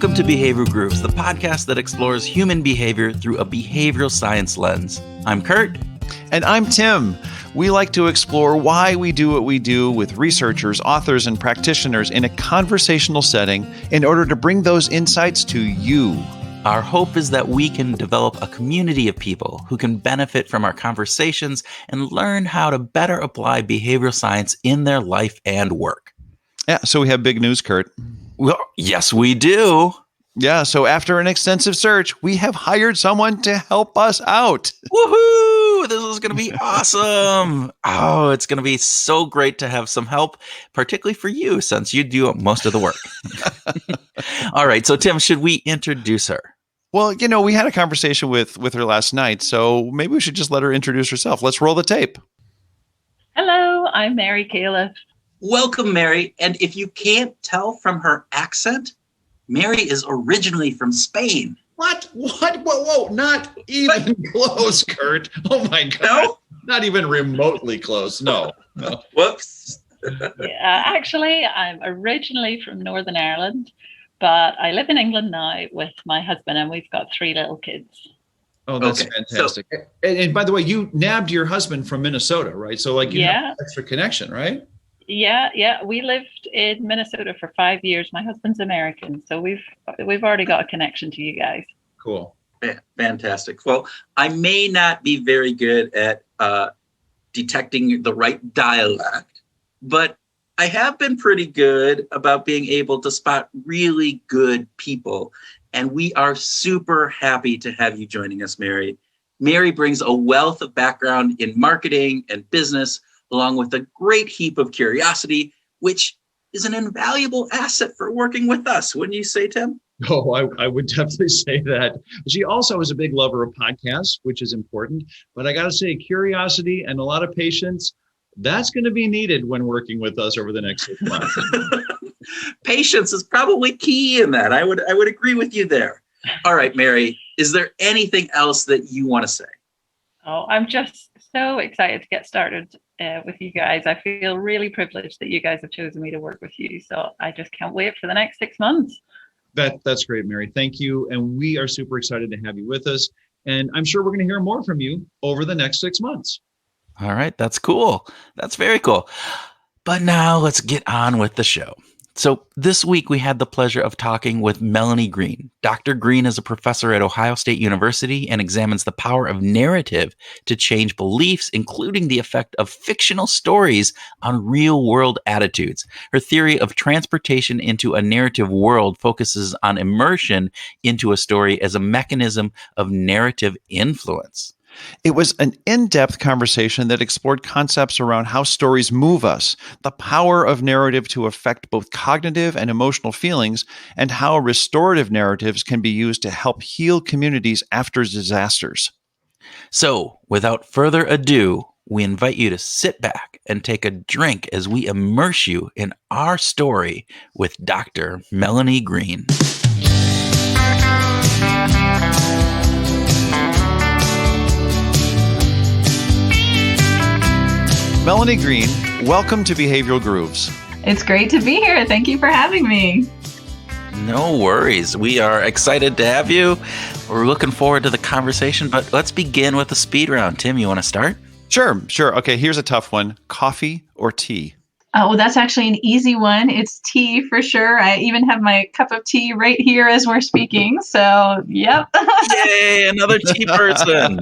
Welcome to Behavioral Grooves, the podcast that explores human behavior through a behavioral science lens. I'm Kurt. And I'm Tim. We like to explore why we do what we do with researchers, authors, and practitioners in a conversational setting in order to bring those insights to you. Our hope is that we can develop a community of people who can benefit from our conversations and learn how to better apply behavioral science in their life and work. Yeah, so we have big news, Kurt. Well, yes, we do. Yeah, so after an extensive search, we have hired someone to help us out. Woohoo! This is going to be awesome. Oh, it's going to be so great to have some help, particularly for you, since you do most of the work. All right, so Tim, should we introduce her? Well, we had a conversation with her last night, so maybe we should just let her introduce herself. Let's roll the tape. Hello, I'm Mary Califf. Welcome, Mary. And if you can't tell from her accent, Mary is originally from Spain. What? Whoa. Not even close, Kurt. Oh, my God. No? Not even remotely close. No. Whoops. Actually, I'm originally from Northern Ireland, but I live in England now with my husband, and we've got 3 little kids. Oh, that's Okay, fantastic. And by the way, you nabbed your husband from Minnesota, right? So you have an extra connection, right? Yeah. We lived in Minnesota for 5 years. My husband's American, so we've already got a connection to you guys. Cool. Fantastic. Well, I may not be very good at detecting the right dialect, but I have been pretty good about being able to spot really good people. And we are super happy to have you joining us, Mary. Mary brings a wealth of background in marketing and business, along with a great heap of curiosity, which is an invaluable asset for working with us. Wouldn't you say, Tim? Oh, I would definitely say that. She also is a big lover of podcasts, which is important. But I got to say, curiosity and a lot of patience, that's going to be needed when working with us over the next 6 months. Patience is probably key in that. I would agree with you there. All right, Mary, is there anything else that you want to say? Oh, I'm just so excited to get started with you guys. I feel really privileged that you guys have chosen me to work with you. So I just can't wait for the next 6 months. That's great, Mary. Thank you. And we are super excited to have you with us. And I'm sure we're going to hear more from you over the next 6 months. All right, that's cool. That's very cool. But now let's get on with the show. So this week we had the pleasure of talking with Melanie Green. Dr. Green is a professor at Ohio State University and examines the power of narrative to change beliefs, including the effect of fictional stories on real-world attitudes. Her theory of transportation into a narrative world focuses on immersion into a story as a mechanism of narrative influence. It was an in-depth conversation that explored concepts around how stories move us, the power of narrative to affect both cognitive and emotional feelings, and how restorative narratives can be used to help heal communities after disasters. So, without further ado, we invite you to sit back and take a drink as we immerse you in our story with Dr. Melanie Green. Melanie Green, welcome to Behavioral Grooves. It's great to be here. Thank you for having me. No worries. We are excited to have you. We're looking forward to the conversation, but let's begin with the speed round. Tim, you want to start? Sure. Okay, here's a tough one. Coffee or tea? Oh, well, that's actually an easy one. It's tea for sure. I even have my cup of tea right here as we're speaking. So, yep. Yay, another tea person.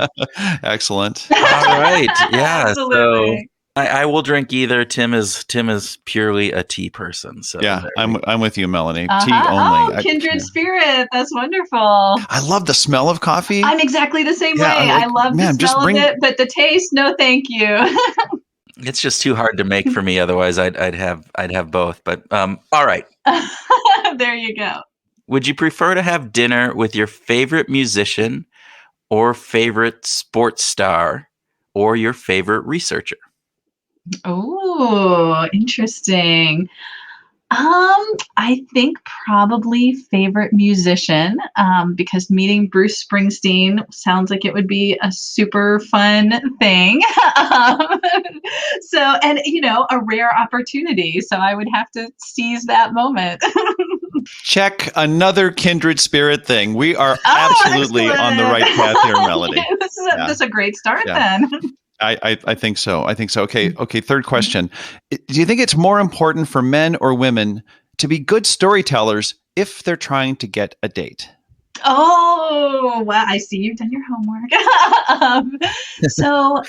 Excellent. All right. Yeah. Absolutely. So I will drink either. Tim is purely a tea person. So yeah, I'm with you, Melanie. Uh-huh. Tea only. Oh, kindred spirit. That's wonderful. I love the smell of coffee. I'm exactly the same way. I I love the smell of it, but the taste, no, thank you. It's just too hard to make for me. Otherwise, I'd have both. But all right. There you go. Would you prefer to have dinner with your favorite musician, or favorite sports star, or your favorite researcher? Oh, interesting. I think probably favorite musician, because meeting Bruce Springsteen sounds like it would be a super fun thing. And a rare opportunity. So I would have to seize that moment. Check, another kindred spirit thing. We are absolutely on the right path here, Melanie. This is a great start then. I think so. Okay, third question. Do you think it's more important for men or women to be good storytellers if they're trying to get a date? Oh, well, I see you've done your homework. So,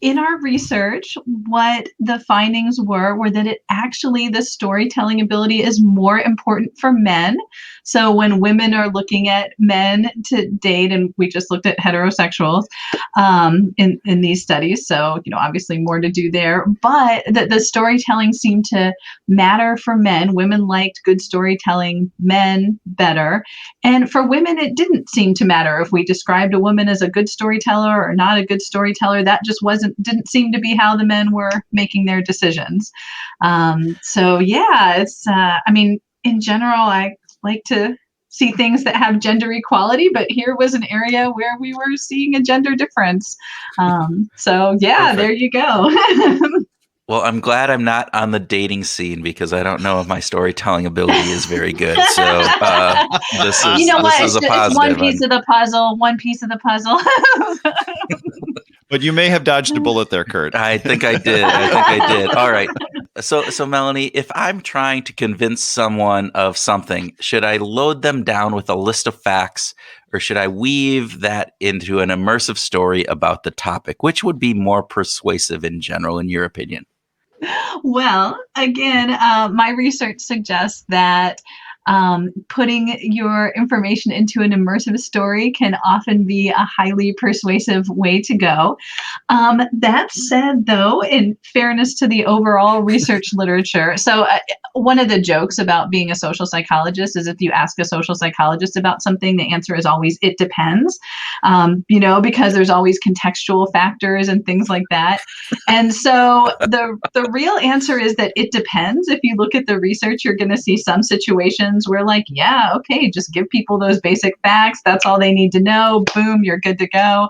in our research, what the findings were that it actually, the storytelling ability is more important for men. So when women are looking at men to date, and we just looked at heterosexuals in these studies, so obviously more to do there, but the storytelling seemed to matter for men. Women liked good storytelling, men better. And for women, it didn't seem to matter if we described a woman as a good storyteller or not a good storyteller. That just didn't seem to be how the men were making their decisions. So yeah, it's, in general, I like to see things that have gender equality, but here was an area where we were seeing a gender difference. So yeah, Perfect. There you go. Well, I'm glad I'm not on the dating scene because I don't know if my storytelling ability is very good. So this is a positive. It's one piece of the puzzle. One piece of the puzzle. But you may have dodged a bullet there, Kurt. I think I did. All right. So Melanie, if I'm trying to convince someone of something, should I load them down with a list of facts, or should I weave that into an immersive story about the topic? Which would be more persuasive in general, in your opinion? Well, again, my research suggests that putting your information into an immersive story can often be a highly persuasive way to go. That said, though, in fairness to the overall research literature, so one of the jokes about being a social psychologist is if you ask a social psychologist about something, the answer is always, it depends, because there's always contextual factors and things like that. And so the real answer is that it depends. If you look at the research, you're going to see some situations where just give people those basic facts. That's all they need to know. Boom, you're good to go.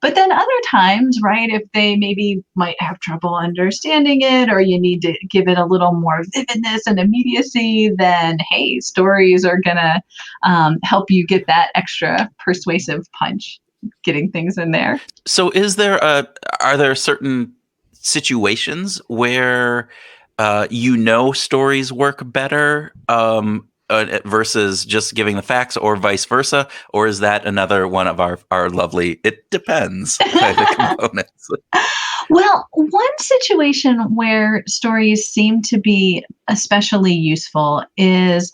But then other times, right, if they maybe might have trouble understanding it, or you need to give it a little more vividness and immediacy, then, hey, stories are going to help you get that extra persuasive punch, getting things in there. So are there certain situations where stories work better versus just giving the facts, or vice versa? Or is that another one of our lovely, it depends kind of components? Well, one situation where stories seem to be especially useful is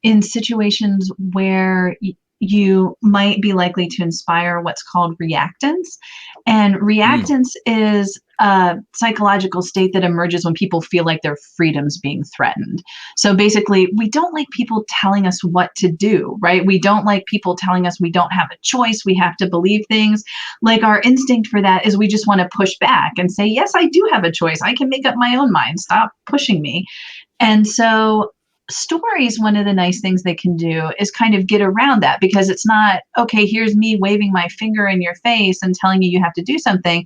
in situations where you might be likely to inspire what's called reactance. And reactance is a psychological state that emerges when people feel like their freedom's being threatened. So basically, we don't like people telling us what to do, right? We don't like people telling us we don't have a choice. We have to believe things. Like, our instinct for that is we just want to push back and say, yes, I do have a choice. I can make up my own mind. Stop pushing me. And so stories, one of the nice things they can do is kind of get around that, because it's not, okay, here's me waving my finger in your face and telling you have to do something.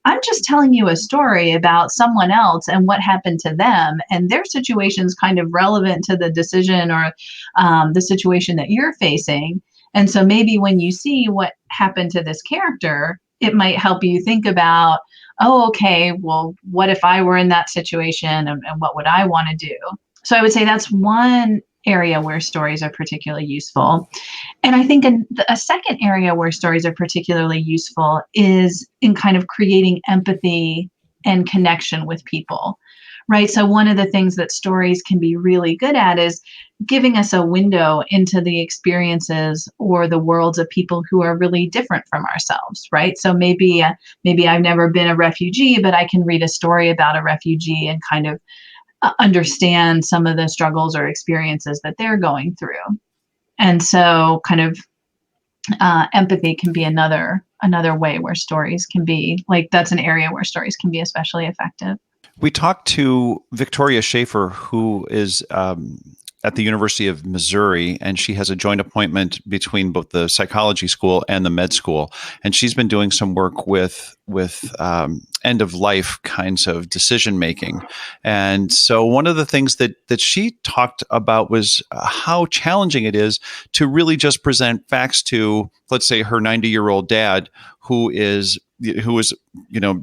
I'm just telling you a story about someone else and what happened to them, and their situation's kind of relevant to the decision or the situation that you're facing. And so maybe when you see what happened to this character, it might help you think about, oh, okay, well, what if I were in that situation, and what would I want to do? So I would say that's one area where stories are particularly useful. And I think a second area where stories are particularly useful is in kind of creating empathy and connection with people, right? So one of the things that stories can be really good at is giving us a window into the experiences or the worlds of people who are really different from ourselves, right? So maybe I've never been a refugee, but I can read a story about a refugee and kind of understand some of the struggles or experiences that they're going through. And so kind of empathy can be another way where stories can be, like, that's an area where stories can be especially effective. We talked to Victoria Schaefer, who is at the University of Missouri, and she has a joint appointment between both the psychology school and the med school. And she's been doing some work with end of life kinds of decision making. And so one of the things that she talked about was how challenging it is to really just present facts to, let's say, her 90-year-old dad who is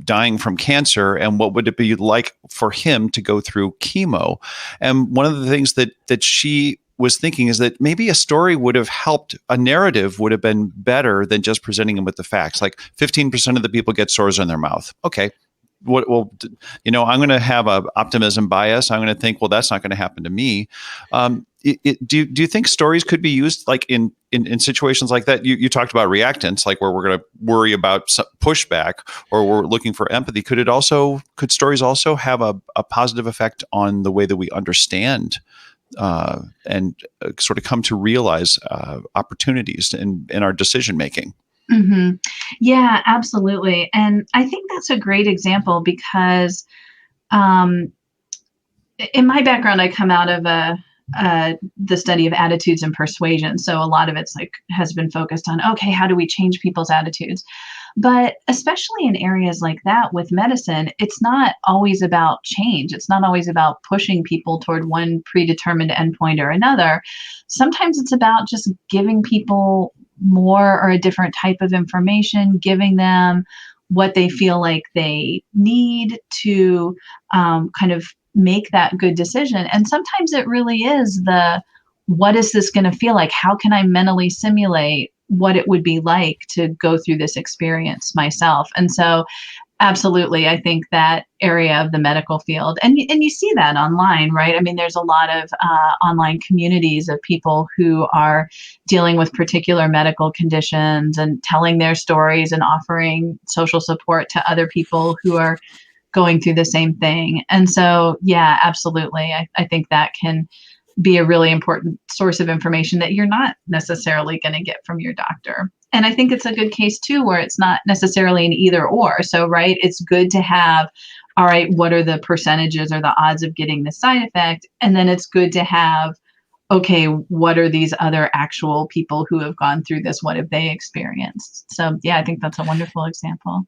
dying from cancer, and what would it be like for him to go through chemo. And one of the things that she was thinking is that maybe a story would have helped, a narrative would have been better than just presenting them with the facts. Like 15% of the people get sores on their mouth. Okay. I'm going to have a optimism bias. I'm going to think, well, that's not going to happen to me. Do you think stories could be used like in situations like that? You talked about reactance, like where we're going to worry about pushback or we're looking for empathy. Could stories also have a positive effect on the way that we understand and sort of come to realize opportunities in our decision making? Mm-hmm. Yeah, absolutely. And I think that's a great example because in my background, I come out of the study of attitudes and persuasion. So a lot of it's has been focused on, okay, how do we change people's attitudes? But especially in areas like that with medicine, it's not always about change. It's not always about pushing people toward one predetermined endpoint or another. Sometimes it's about just giving people more or a different type of information, giving them what they feel like they need to kind of make that good decision. And sometimes it really is what is this going to feel like? How can I mentally simulate what it would be like to go through this experience myself? And so absolutely, I think that area of the medical field, and you see that online, right? I mean, there's a lot of online communities of people who are dealing with particular medical conditions and telling their stories and offering social support to other people who are going through the same thing. And so, yeah, absolutely. I think that can be a really important source of information that you're not necessarily going to get from your doctor. And I think it's a good case too, where it's not necessarily an either or. So, right, it's good to have, all right, what are the percentages or the odds of getting the side effect? And then it's good to have, okay, what are these other actual people who have gone through this? What have they experienced? So, yeah, I think that's a wonderful example.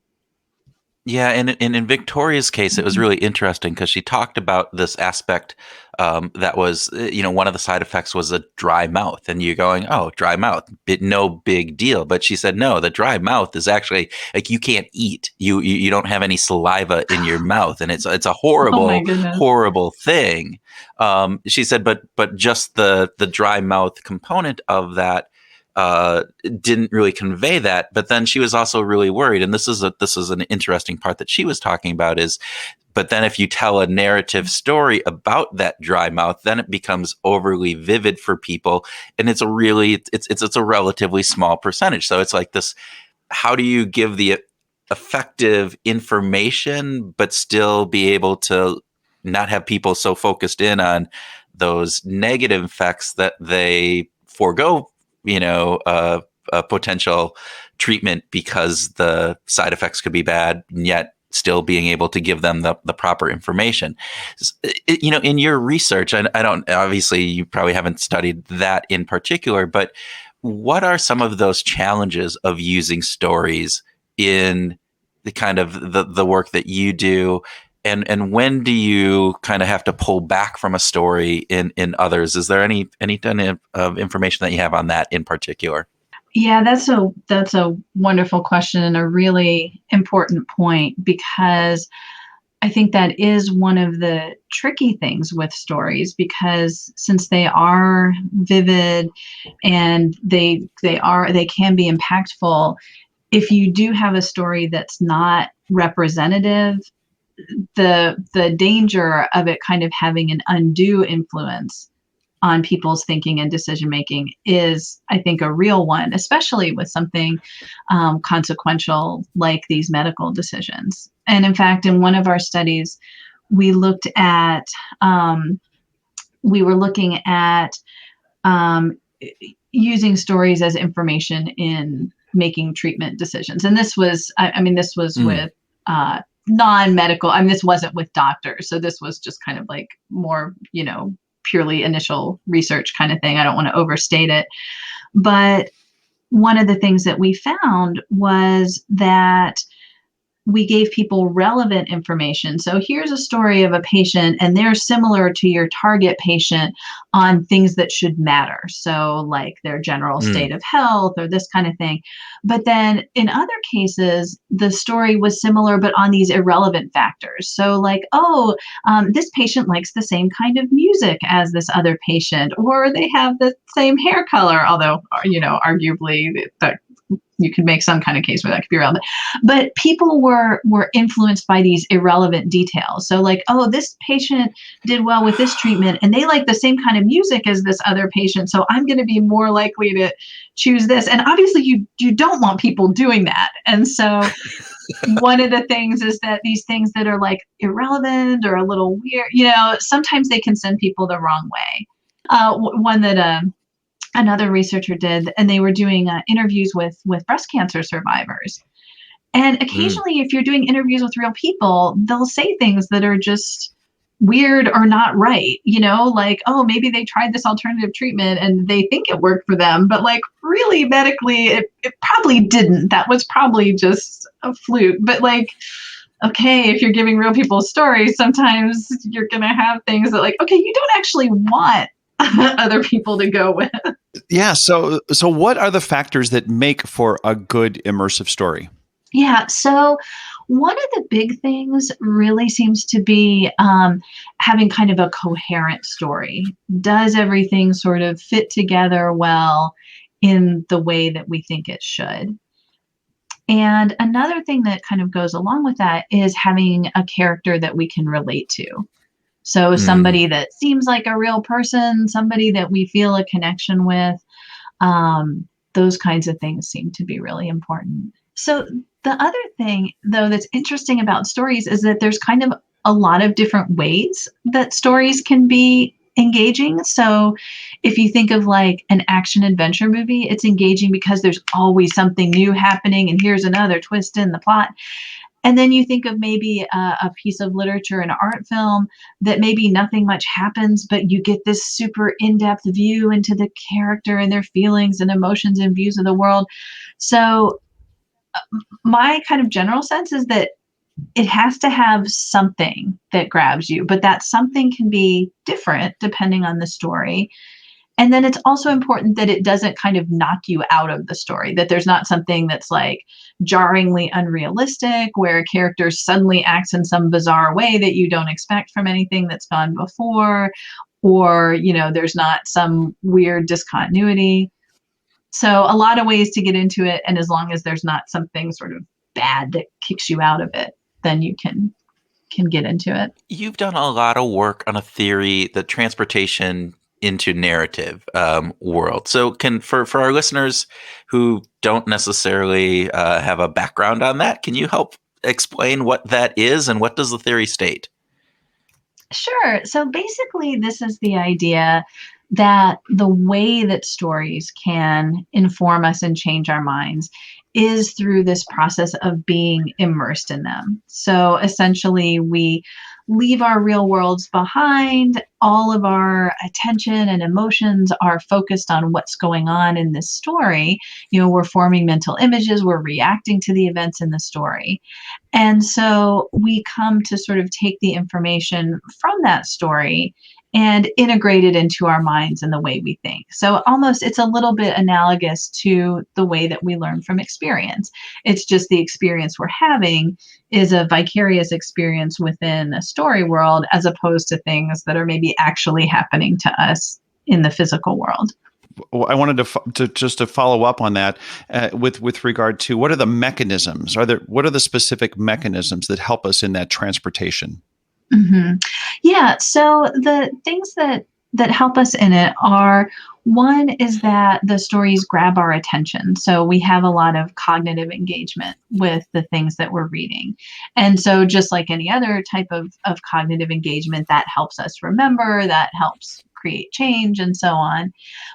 Yeah, and in Victoria's case, it was really interesting because she talked about this aspect that was, one of the side effects was a dry mouth. And you're going, oh, dry mouth, no big deal. But she said, no, the dry mouth is actually like you can't eat. You don't have any saliva in your mouth. And it's a horrible, horrible thing. She said, but just the dry mouth component of that didn't really convey that. But then she was also really worried, and this is an interesting part that she was talking about is, but then if you tell a narrative story about that dry mouth, then it becomes overly vivid for people, and it's a relatively small percentage. So it's like this: how do you give the effective information, but still be able to not have people so focused in on those negative effects that they forego a potential treatment because the side effects could be bad, and yet still being able to give them the proper information. In your research, I don't, obviously you probably haven't studied that in particular, but what are some of those challenges of using stories in the kind of the work that you do? And when do you kind of have to pull back from a story in others? Is there any kind of information that you have on that in particular? Yeah, that's a wonderful question and a really important point, because I think that is one of the tricky things with stories, because since they are vivid and they can be impactful, if you do have a story that's not representative, the danger of it kind of having an undue influence on people's thinking and decision making is, I think, a real one, especially with something consequential like these medical decisions. And in fact, in one of our studies, we were looking at using stories as information in making treatment decisions. And this was, with non-medical. This wasn't with doctors. So this was just kind of like more, purely initial research kind of thing. I don't want to overstate it. But one of the things that we found was that we gave people relevant information. So here's a story of a patient, and they're similar to your target patient on things that should matter. So like their general state of health or this kind of thing. But then in other cases, the story was similar, but on these irrelevant factors. So like, this patient likes the same kind of music as this other patient, or they have the same hair color, although, arguably that you can make some kind of case where that could be relevant. But people were influenced by these irrelevant details. So like, this patient did well with this treatment and they like the same kind of music as this other patient. So I'm going to be more likely to choose this. And obviously you don't want people doing that. And so one of the things is that these things that are like irrelevant or a little weird, sometimes they can send people the wrong way. One that, another researcher did, and they were doing interviews with breast cancer survivors. And occasionally, if you're doing interviews with real people, they'll say things that are just weird or not right, like, maybe they tried this alternative treatment and they think it worked for them, but like really medically, it probably didn't. That was probably just a fluke. But like, okay, if you're giving real people stories, sometimes you're going to have things that like, okay, you don't actually want other people to go with. Yeah. So what are the factors that make for a good immersive story? Yeah. So one of the big things really seems to be having kind of a coherent story. Does everything sort of fit together well in the way that we think it should? And another thing that kind of goes along with that is having a character that we can relate to. So somebody that seems like a real person, somebody that we feel a connection with, those kinds of things seem to be really important. So the other thing, though, that's interesting about stories is that there's kind of a lot of different ways that stories can be engaging. So if you think of like an action adventure movie, it's engaging because there's always something new happening and here's another twist in the plot. And then you think of maybe a piece of literature, an art film, that maybe nothing much happens, but you get this super in-depth view into the character and their feelings and emotions and views of the world. So my kind of general sense is that it has to have something that grabs you, but that something can be different depending on the story. And then it's also important that it doesn't kind of knock you out of the story, that there's not something that's like jarringly unrealistic, where a character suddenly acts in some bizarre way that you don't expect from anything that's gone before, or, there's not some weird discontinuity. So a lot of ways to get into it. And as long as there's not something sort of bad that kicks you out of it, then you can get into it. You've done a lot of work on a theory, the transportation into narrative world. So for our listeners who don't necessarily have a background on that, can you help explain what that is and what does the theory state? Sure. So basically, this is the idea that the way that stories can inform us and change our minds is through this process of being immersed in them. So essentially, we leave our real worlds behind. All of our attention and emotions are focused on what's going on in this story. We're forming mental images, we're reacting to the events in the story. And so we come to sort of take the information from that story and integrate it into our minds and the way we think. So almost it's a little bit analogous to the way that we learn from experience. It's just the experience we're having is a vicarious experience within a story world, as opposed to things that are maybe actually happening to us in the physical world. I wanted to follow up on that with regard to what are the mechanisms? What are the specific mechanisms that help us in that transportation? Mm-hmm. Yeah. So the things that help us in it are, one is that the stories grab our attention. So we have a lot of cognitive engagement with the things that we're reading. And so just like any other type of cognitive engagement, that helps us remember, that helps create change and so on.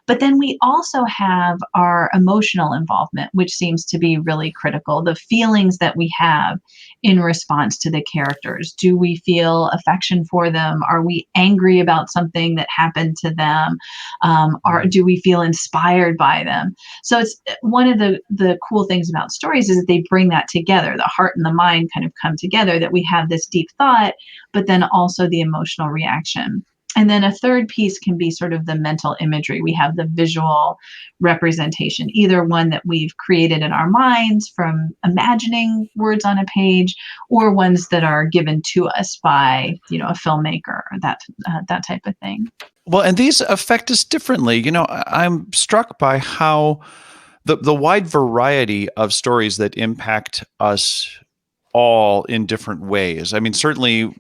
But then we also have our emotional involvement, which seems to be really critical. The feelings that we have in response to the characters. Do we feel affection for them? Are we angry about something that happened to them? Or do we feel inspired by them? So it's one of the cool things about stories is that they bring that together. The heart and the mind kind of come together, that we have this deep thought, but then also the emotional reaction. And then a third piece can be sort of the mental imagery. We have the visual representation, either one that we've created in our minds from imagining words on a page, or ones that are given to us by, a filmmaker, or that type of thing. Well, and these affect us differently. I'm struck by how the wide variety of stories that impact us all in different ways. I mean, certainly,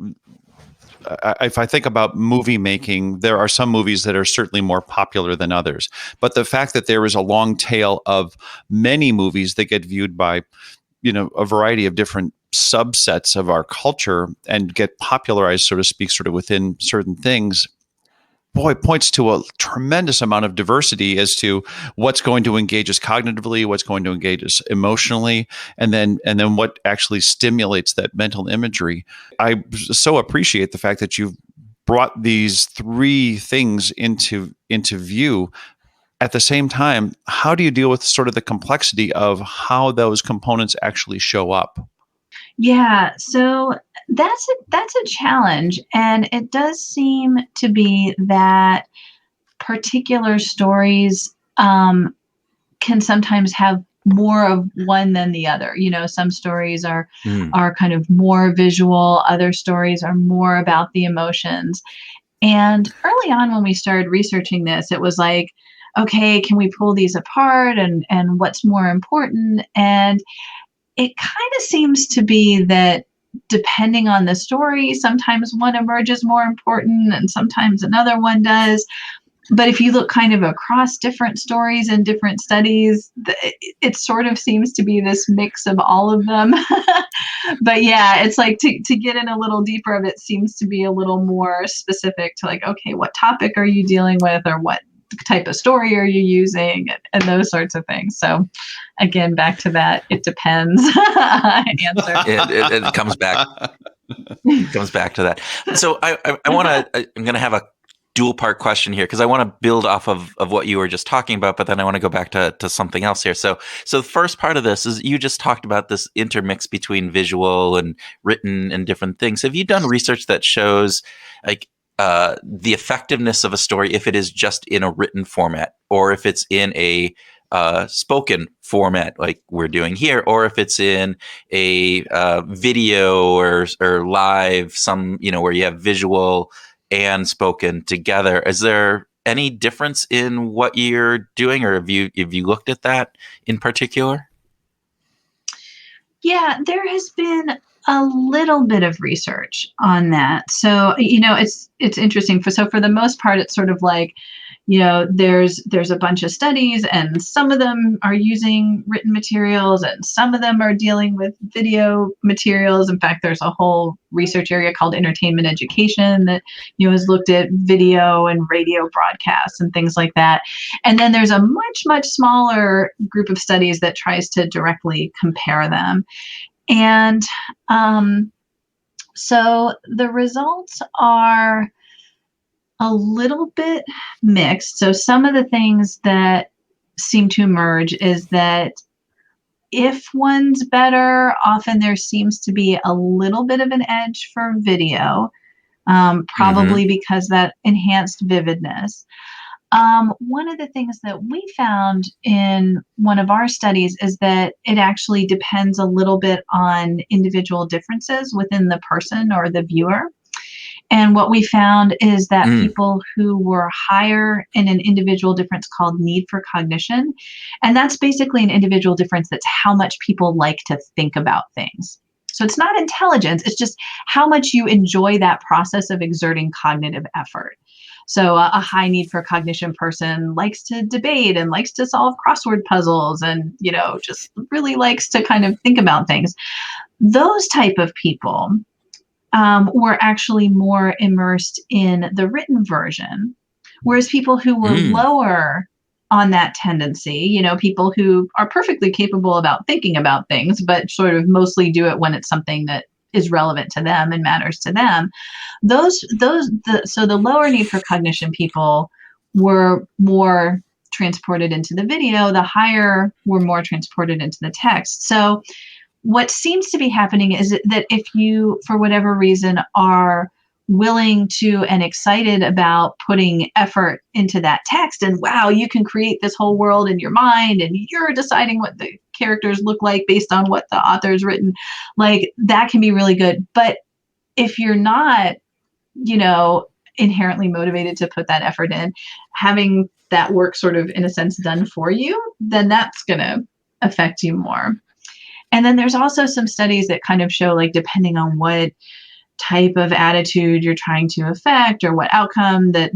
if I think about movie making, there are some movies that are certainly more popular than others. But the fact that there is a long tail of many movies that get viewed by, a variety of different subsets of our culture and get popularized, so to speak, sort of within certain things, boy, points to a tremendous amount of diversity as to what's going to engage us cognitively, what's going to engage us emotionally, and then what actually stimulates that mental imagery. I so appreciate the fact that you've brought these three things into view. At the same time, how do you deal with sort of the complexity of how those components actually show up? Yeah, so that's a challenge, and it does seem to be that particular stories can sometimes have more of one than the other. Some stories are kind of more visual, other stories are more about the emotions. And early on, when we started researching this, it was like, okay, can we pull these apart, and what's more important? And it kind of seems to be that depending on the story, sometimes one emerges more important and sometimes another one does. But if you look kind of across different stories and different studies, it sort of seems to be this mix of all of them. But yeah, it's like to get in a little deeper of it seems to be a little more specific to like, okay, what topic are you dealing with, or what type of story are you using, and those sorts of things. So again, back to that, it depends answer. It comes back. It comes back to that. So I'm going to have a dual part question here, because I want to build off of what you were just talking about, but then I want to go back to something else here. So the first part of this is you just talked about this intermix between visual and written and different things. Have you done research that shows like the effectiveness of a story if it is just in a written format, or if it's in a spoken format like we're doing here, or if it's in a video or live, where you have visual and spoken together? Is there any difference in what you're doing, or have you looked at that in particular? Yeah, there has been a little bit of research on that. So, it's interesting. For the most part, it's sort of like, there's a bunch of studies, and some of them are using written materials and some of them are dealing with video materials. In fact, there's a whole research area called entertainment education that, has looked at video and radio broadcasts and things like that. And then there's a much, much smaller group of studies that tries to directly compare them. And so the results are a little bit mixed. So some of the things that seem to emerge is that if one's better, often there seems to be a little bit of an edge for video, probably because that enhanced vividness. One of the things that we found in one of our studies is that it actually depends a little bit on individual differences within the person or the viewer. And what we found is that people who were higher in an individual difference called need for cognition, and that's basically an individual difference that's how much people like to think about things. So it's not intelligence, it's just how much you enjoy that process of exerting cognitive effort. So a high need for cognition person likes to debate and likes to solve crossword puzzles and, just really likes to kind of think about things. Those type of people were actually more immersed in the written version, Whereas people who were lower on that tendency, people who are perfectly capable about thinking about things, but sort of mostly do it when it's something that is relevant to them and matters to them. So the lower need for cognition people were more transported into the video, the higher were more transported into the text. So what seems to be happening is that if you, for whatever reason, are willing to and excited about putting effort into that text, and wow, you can create this whole world in your mind and you're deciding what the characters look like based on what the author's written, like that can be really good. But if you're not, inherently motivated to put that effort in, having that work sort of in a sense done for you, then that's going to affect you more. And then there's also some studies that kind of show, like, depending on what type of attitude you're trying to affect or what outcome, that,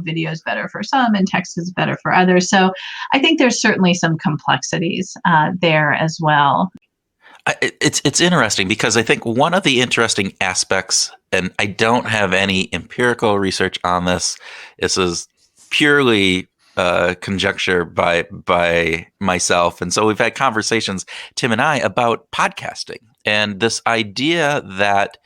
video is better for some and text is better for others. So I think there's certainly some complexities there as well. It's interesting because I think one of the interesting aspects, and I don't have any empirical research on this, this is purely conjecture by myself. And so we've had conversations, Tim and I, about podcasting and this idea that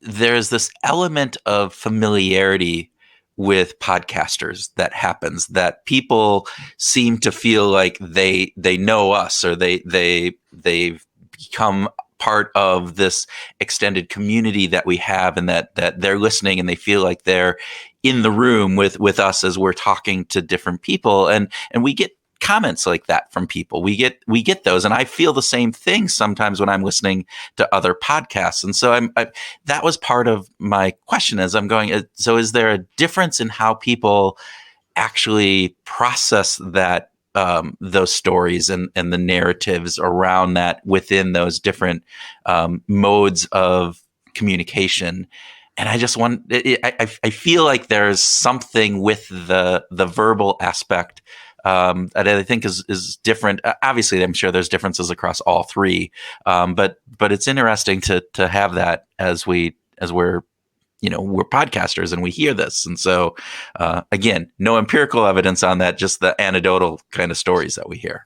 there's this element of familiarity with podcasters that happens, that people seem to feel like they know us, or they've become part of this extended community that we have, and that they're listening and they feel like they're in the room with us as we're talking to different people. And we get comments like that from people. We get those, and I feel the same thing sometimes when I'm listening to other podcasts. And so that was part of my question as I'm going. So is there a difference in how people actually process that, those stories and the narratives around that within those different modes of communication? And I just I feel like there's something with the verbal aspect that I think is different. Obviously, I'm sure there's differences across all three, but it's interesting to have that as we're podcasters and we hear this. And so again, no empirical evidence on that, just the anecdotal kind of stories that we hear.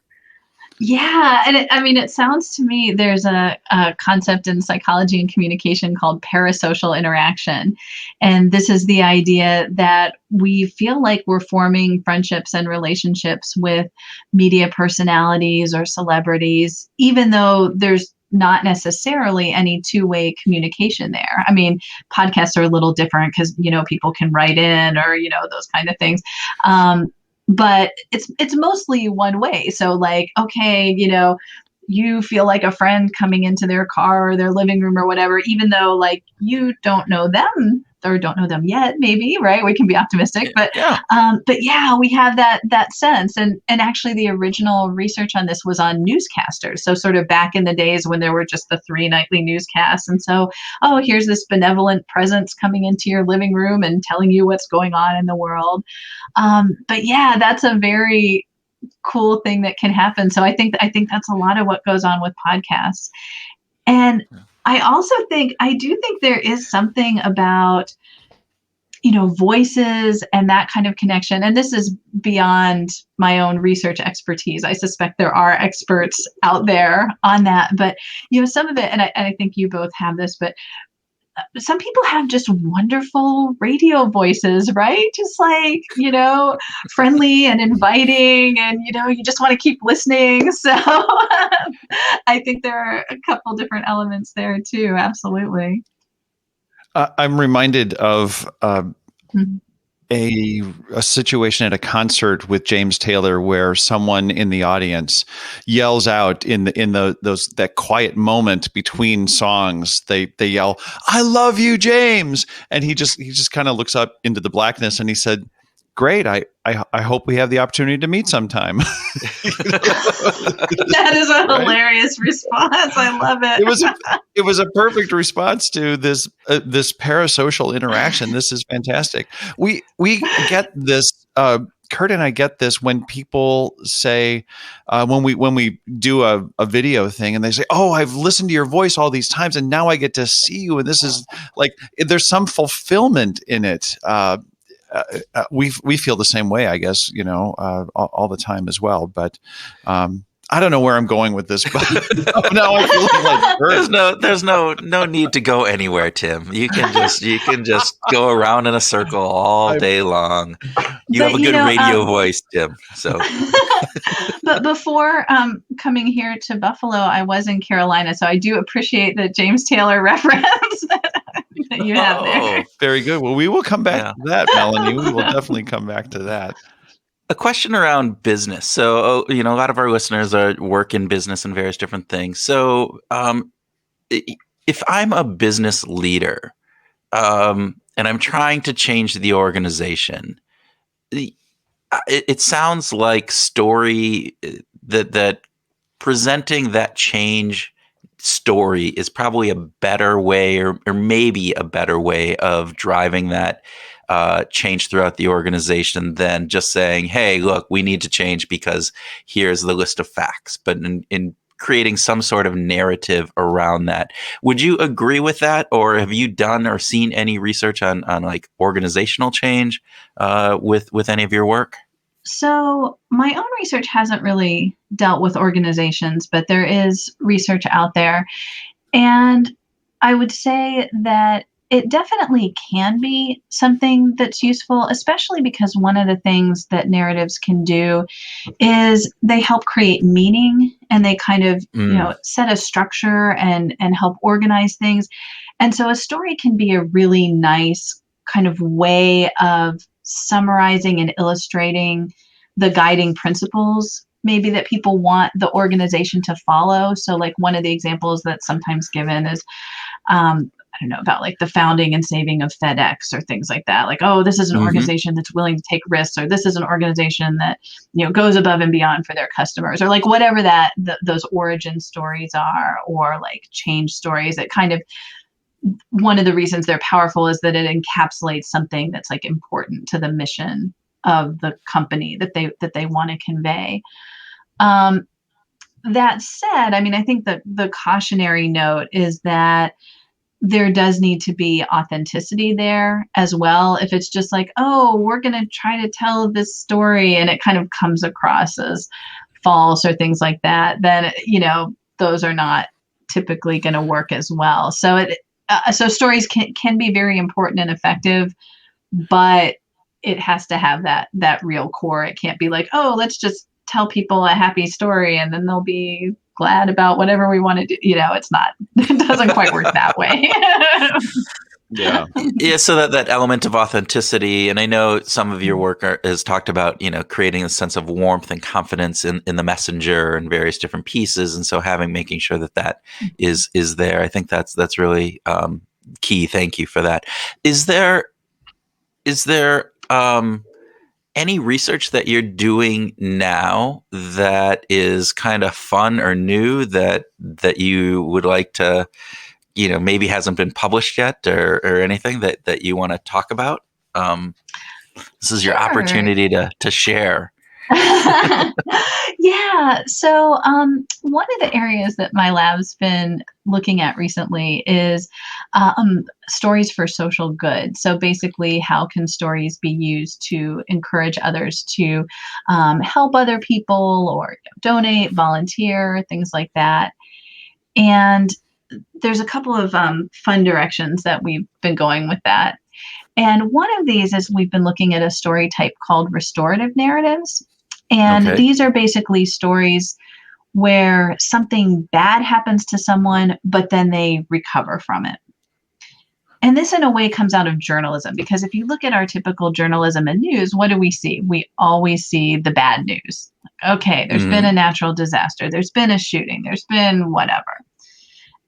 Yeah. And it sounds to me, there's a concept in psychology and communication called parasocial interaction. And this is the idea that we feel like we're forming friendships and relationships with media personalities or celebrities, even though there's not necessarily any two-way communication there. I mean, podcasts are a little different because, people can write in or, those kind of things. But it's mostly one way. So like, okay, you feel like a friend coming into their car or their living room or whatever, even though like you don't know them or don't know them yet, maybe, right? We can be optimistic, but yeah, we have that sense. And actually the original research on this was on newscasters. So sort of back in the days when there were just the 3 nightly newscasts. And so, here's this benevolent presence coming into your living room and telling you what's going on in the world. But yeah, that's a very cool thing that can happen. So I think that's a lot of what goes on with podcasts. And I do think there is something about, voices and that kind of connection. And this is beyond my own research expertise. I suspect there are experts out there on that, but some of it, and I think you both have this, but some people have just wonderful radio voices, right? Just like, friendly and inviting, and, you just want to keep listening. So I think there are a couple different elements there too. Absolutely. I'm reminded of a situation at a concert with James Taylor where someone in the audience yells out in that quiet moment between songs. They yell, "I love you, James!" And he just kind of looks up into the blackness and he said, "Great. I hope we have the opportunity to meet sometime." That is a hilarious response. I love it. It was a perfect response to this parasocial interaction. This is fantastic. We get this. Kurt and I get this when people say, when we do a video thing and they say, "Oh, I've listened to your voice all these times and now I get to see you." And this is like, there's some fulfillment in it. we feel the same way, I guess, all the time as well. But I don't know where I'm going with this, but now I feel like there's no need to go anywhere, Tim. You can just go around in a circle all day long. You have a good radio voice, Tim. So, but before coming here to Buffalo, I was in Carolina, so I do appreciate the James Taylor reference that you have there. Very good. Well, we will come back to that, Melanie. We will definitely come back to that. A question around business. So, a lot of our listeners work in business and various different things. So, if I'm a business leader and I'm trying to change the organization, it sounds like story that presenting that change story is probably a better way, or maybe a better way of driving that change throughout the organization than just saying, hey, look, we need to change because here's the list of facts. But in creating some sort of narrative around that. Would you agree with that? Or have you done or seen any research on like organizational change with any of your work? So my own research hasn't really dealt with organizations, but there is research out there. And I would say that it definitely can be something that's useful, especially because one of the things that narratives can do is they help create meaning, and they kind of, set a structure and help organize things. And so a story can be a really nice kind of way of summarizing and illustrating the guiding principles maybe that people want the organization to follow. So like one of the examples that's sometimes given is, I don't know, about like the founding and saving of FedEx or things like that. Like, oh, this is an organization that's willing to take risks, or this is an organization that, goes above and beyond for their customers, or like whatever that those origin stories are, or like change stories. That kind of, one of the reasons they're powerful is that it encapsulates something that's like important to the mission of the company that they want to convey. That said, I mean, I think that the cautionary note is that there does need to be authenticity there as well. If it's just like, oh, we're going to try to tell this story and it kind of comes across as false or things like that, then, those are not typically going to work as well. So so stories can be very important and effective, but it has to have that real core. It can't be like, oh, let's just tell people a happy story and then they'll be glad about whatever we want to do. It's not, it doesn't quite work that way. Yeah. Yeah. So that element of authenticity, and I know some of your work has talked about, creating a sense of warmth and confidence in the messenger and various different pieces. And so making sure that is there. I think that's really key. Thank you for that. Is there any research that you're doing now that is kind of fun or new that you would like to, maybe hasn't been published yet, or anything that you want to talk about? This is your opportunity to share. Yeah. So one of the areas that my lab's been looking at recently is stories for social good. So basically, how can stories be used to encourage others to help other people, or donate, volunteer, things like that. And there's a couple of fun directions that we've been going with that. And one of these is we've been looking at a story type called restorative narratives. And these are basically stories where something bad happens to someone, but then they recover from it. And this, in a way, comes out of journalism, because if you look at our typical journalism and news, what do we see? We always see the bad news. Okay, there's been a natural disaster, there's been a shooting, there's been whatever.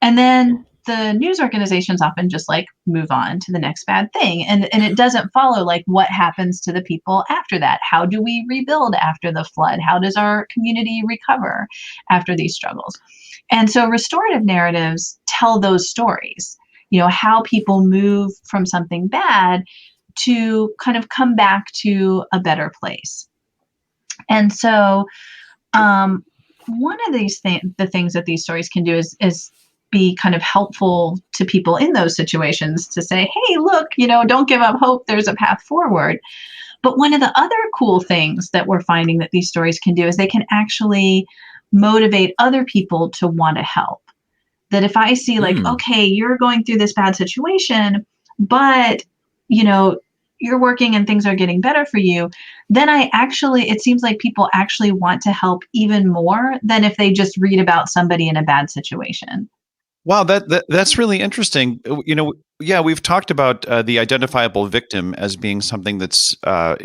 And then the news organizations often just like move on to the next bad thing. And it doesn't follow like what happens to the people after that. How do we rebuild after the flood? How does our community recover after these struggles? And so restorative narratives tell those stories, how people move from something bad to kind of come back to a better place. And so one of these the things that these stories can do is be kind of helpful to people in those situations to say, hey, look, don't give up hope. There's a path forward. But one of the other cool things that we're finding that these stories can do is they can actually motivate other people to want to help. That if I see like, okay, you're going through this bad situation, but, you're working and things are getting better for you, then it seems like people actually want to help even more than if they just read about somebody in a bad situation. Wow, that's really interesting. We've talked about the identifiable victim as being something that's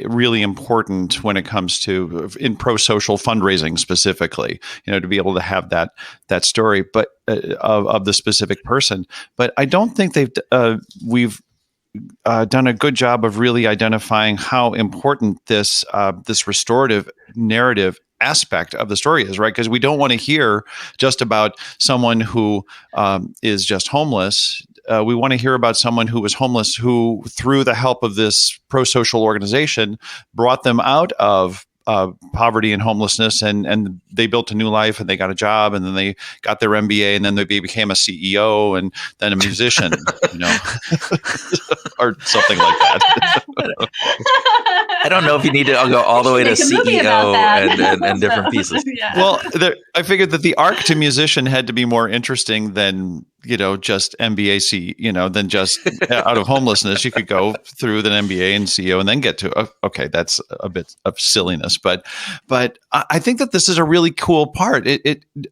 really important when it comes to in pro-social fundraising specifically. To be able to have that story, but of the specific person. But I don't think we've done a good job of really identifying how important this restorative narrative aspect of the story is, right? Because we don't want to hear just about someone who is just homeless. We want to hear about someone who was homeless, who, through the help of this pro-social organization, brought them out of poverty and homelessness, and they built a new life, and they got a job, and then they got their MBA, and then they became a CEO, and then a musician, or something like that. I don't know if you need to go all the way to CEO and different pieces. Yeah. Well, I figured that the arc to musician had to be more interesting than just MBA than just out of homelessness. You could go through the MBA and CEO and then get to, okay, that's a bit of silliness. But I think that this is a really cool part.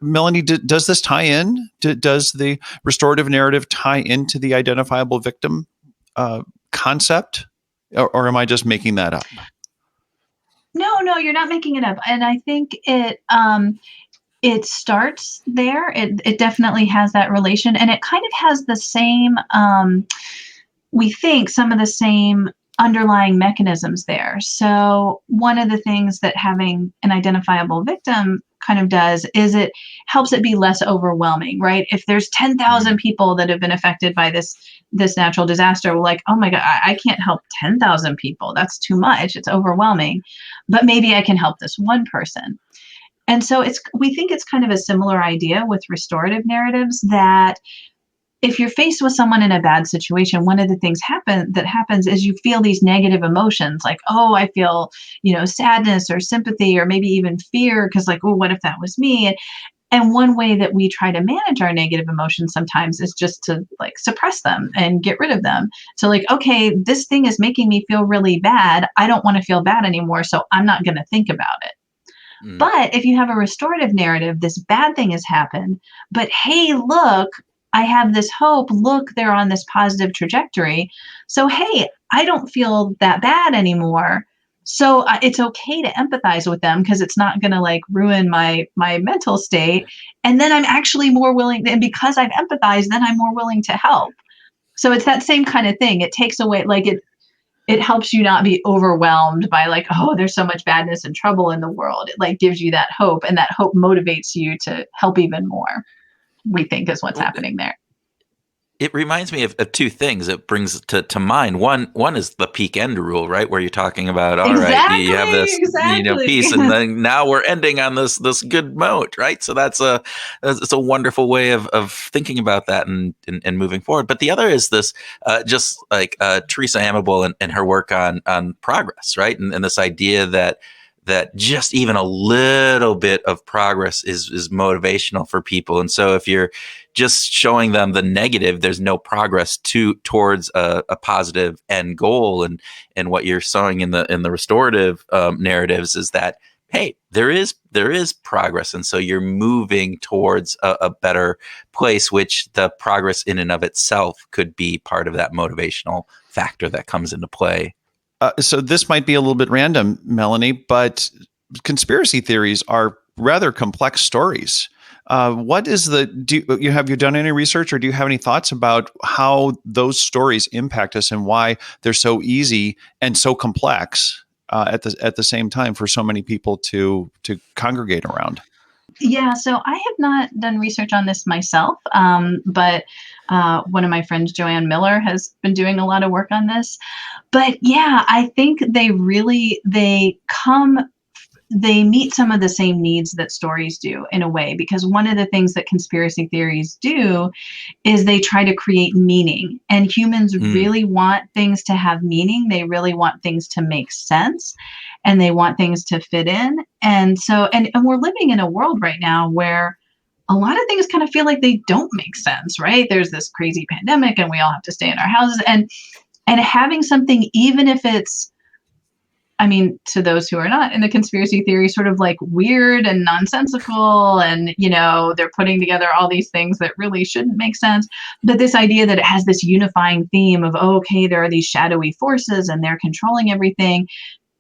Melanie, does this tie in? Does the restorative narrative tie into the identifiable victim concept? Or am I just making that up? No, you're not making it up. And I think it starts there. It definitely has that relation, and it kind of has the same, we think, some of the same underlying mechanisms there. So one of the things that having an identifiable victim kind of does is it helps it be less overwhelming, right? If there's 10,000 people that have been affected by this natural disaster, we're like, oh my God, I can't help 10,000 people. That's too much. It's overwhelming. But maybe I can help this one person. And so we think it's kind of a similar idea with restorative narratives, that if you're faced with someone in a bad situation, one of the things that happens is you feel these negative emotions like, oh, I feel, sadness or sympathy or maybe even fear because like, oh, what if that was me? And one way that we try to manage our negative emotions sometimes is just to like suppress them and get rid of them. So like, okay, this thing is making me feel really bad. I don't want to feel bad anymore, so I'm not going to think about it. But if you have a restorative narrative, this bad thing has happened, but hey, look, I have this hope. Look, they're on this positive trajectory. So, hey, I don't feel that bad anymore. So it's okay to empathize with them because it's not going to like ruin my mental state. And then I'm actually more willing, and because I've empathized, then I'm more willing to help. So it's that same kind of thing. It takes away, like it helps you not be overwhelmed by like, oh, there's so much badness and trouble in the world. It like gives you that hope, and that hope motivates you to help even more, we think is what's happening there. It reminds me of two things it brings to mind. One is the peak end rule, right? Where you're talking about, all right, you have this piece, and then now we're ending on this good note, right? So it's a wonderful way of thinking about that and moving forward. But the other is this, just like Teresa Amable and her work on progress, right? And this idea that just even a little bit of progress is motivational for people. And so if you're just showing them the negative, there's no progress towards a positive end goal. And what you're showing in the restorative narratives is that, hey, there is progress. And so you're moving towards a better place, which the progress in and of itself could be part of that motivational factor that comes into play. So this might be a little bit random, Melanie, but conspiracy theories are rather complex stories. What is have you done any research, or do you have any thoughts about how those stories impact us and why they're so easy and so complex at the same time for so many people to congregate around? Yeah, so I have not done research on this myself, but one of my friends, Joanne Miller, has been doing a lot of work on this. But yeah, I think they they meet some of the same needs that stories do in a way, because one of the things that conspiracy theories do is they try to create meaning, and humans really want things to have meaning. They really want things to make sense, and they want things to fit in. And so, and we're living in a world right now where a lot of things kind of feel like they don't make sense, right? There's this crazy pandemic and we all have to stay in our houses, and having something, even if it's, I mean, to those who are not in the conspiracy theory, sort of like weird and nonsensical, and, you know, they're putting together all these things that really shouldn't make sense. But this idea that it has this unifying theme of, oh, okay, there are these shadowy forces and they're controlling everything.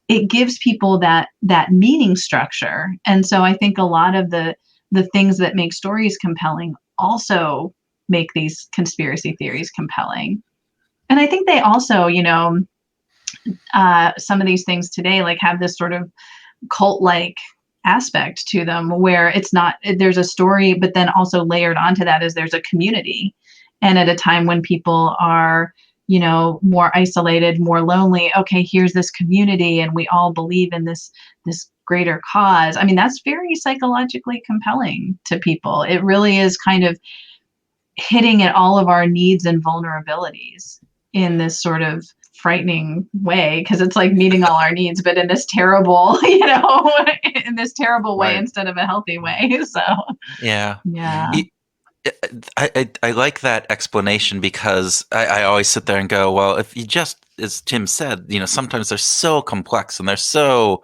It gives people that meaning structure. And so I think a lot of the things that make stories compelling also make these conspiracy theories compelling. And I think they also, you know, some of these things today like have this sort of cult-like aspect to them, where it's not, there's a story, but then also layered onto that is there's a community. And at a time when people are, you know, more isolated, more lonely, okay, here's this community and we all believe in this greater cause. I mean, that's very psychologically compelling to people. It really is kind of hitting at all of our needs and vulnerabilities in this sort of frightening way, because it's like meeting all our needs, but in this terrible, you know, in this terrible way, right, instead of a healthy way. So yeah. I like that explanation, because I always sit there and go, well, if you just, as Tim said, you know, sometimes they're so complex and there's so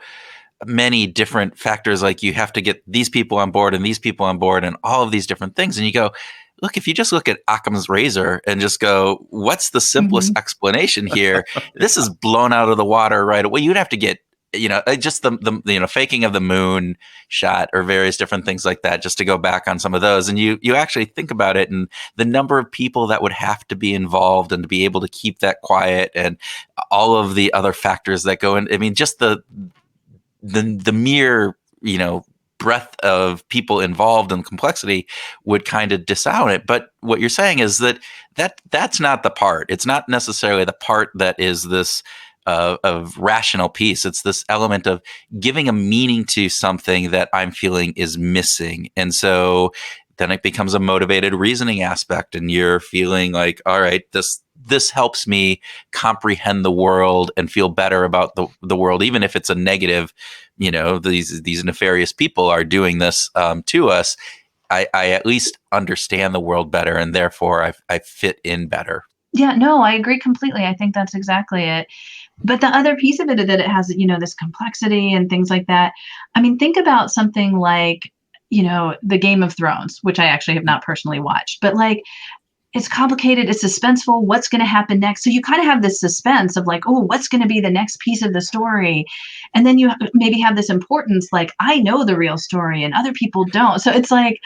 many different factors, like you have to get these people on board and these people on board and all of these different things. And you go, look, if you just look at Occam's razor and just go, what's the simplest explanation here? This is blown out of the water right away. You'd have to get, you know, just the you know, faking of the moon shot or various different things like that, just to go back on some of those. And you actually think about it, and the number of people that would have to be involved and to be able to keep that quiet, and all of the other factors that go in. I mean, just the mere, you know, breadth of people involved and complexity would kind of disown it. But what you're saying is that's not the part. It's not necessarily the part that is this of rational piece. It's this element of giving a meaning to something that I'm feeling is missing. And so then it becomes a motivated reasoning aspect, and you're feeling like, all right, this helps me comprehend the world and feel better about the world, even if it's a negative, you know, these nefarious people are doing this to us. I at least understand the world better, and therefore I fit in better. Yeah, no, I agree completely. I think that's exactly it. But the other piece of it is that it has, you know, this complexity and things like that. I mean, think about something like, you know, the Game of Thrones, which I actually have not personally watched, but like, it's complicated, it's suspenseful, what's going to happen next? So you kind of have this suspense of like, oh, what's going to be the next piece of the story? And then you maybe have this importance, like, I know the real story and other people don't. So it's like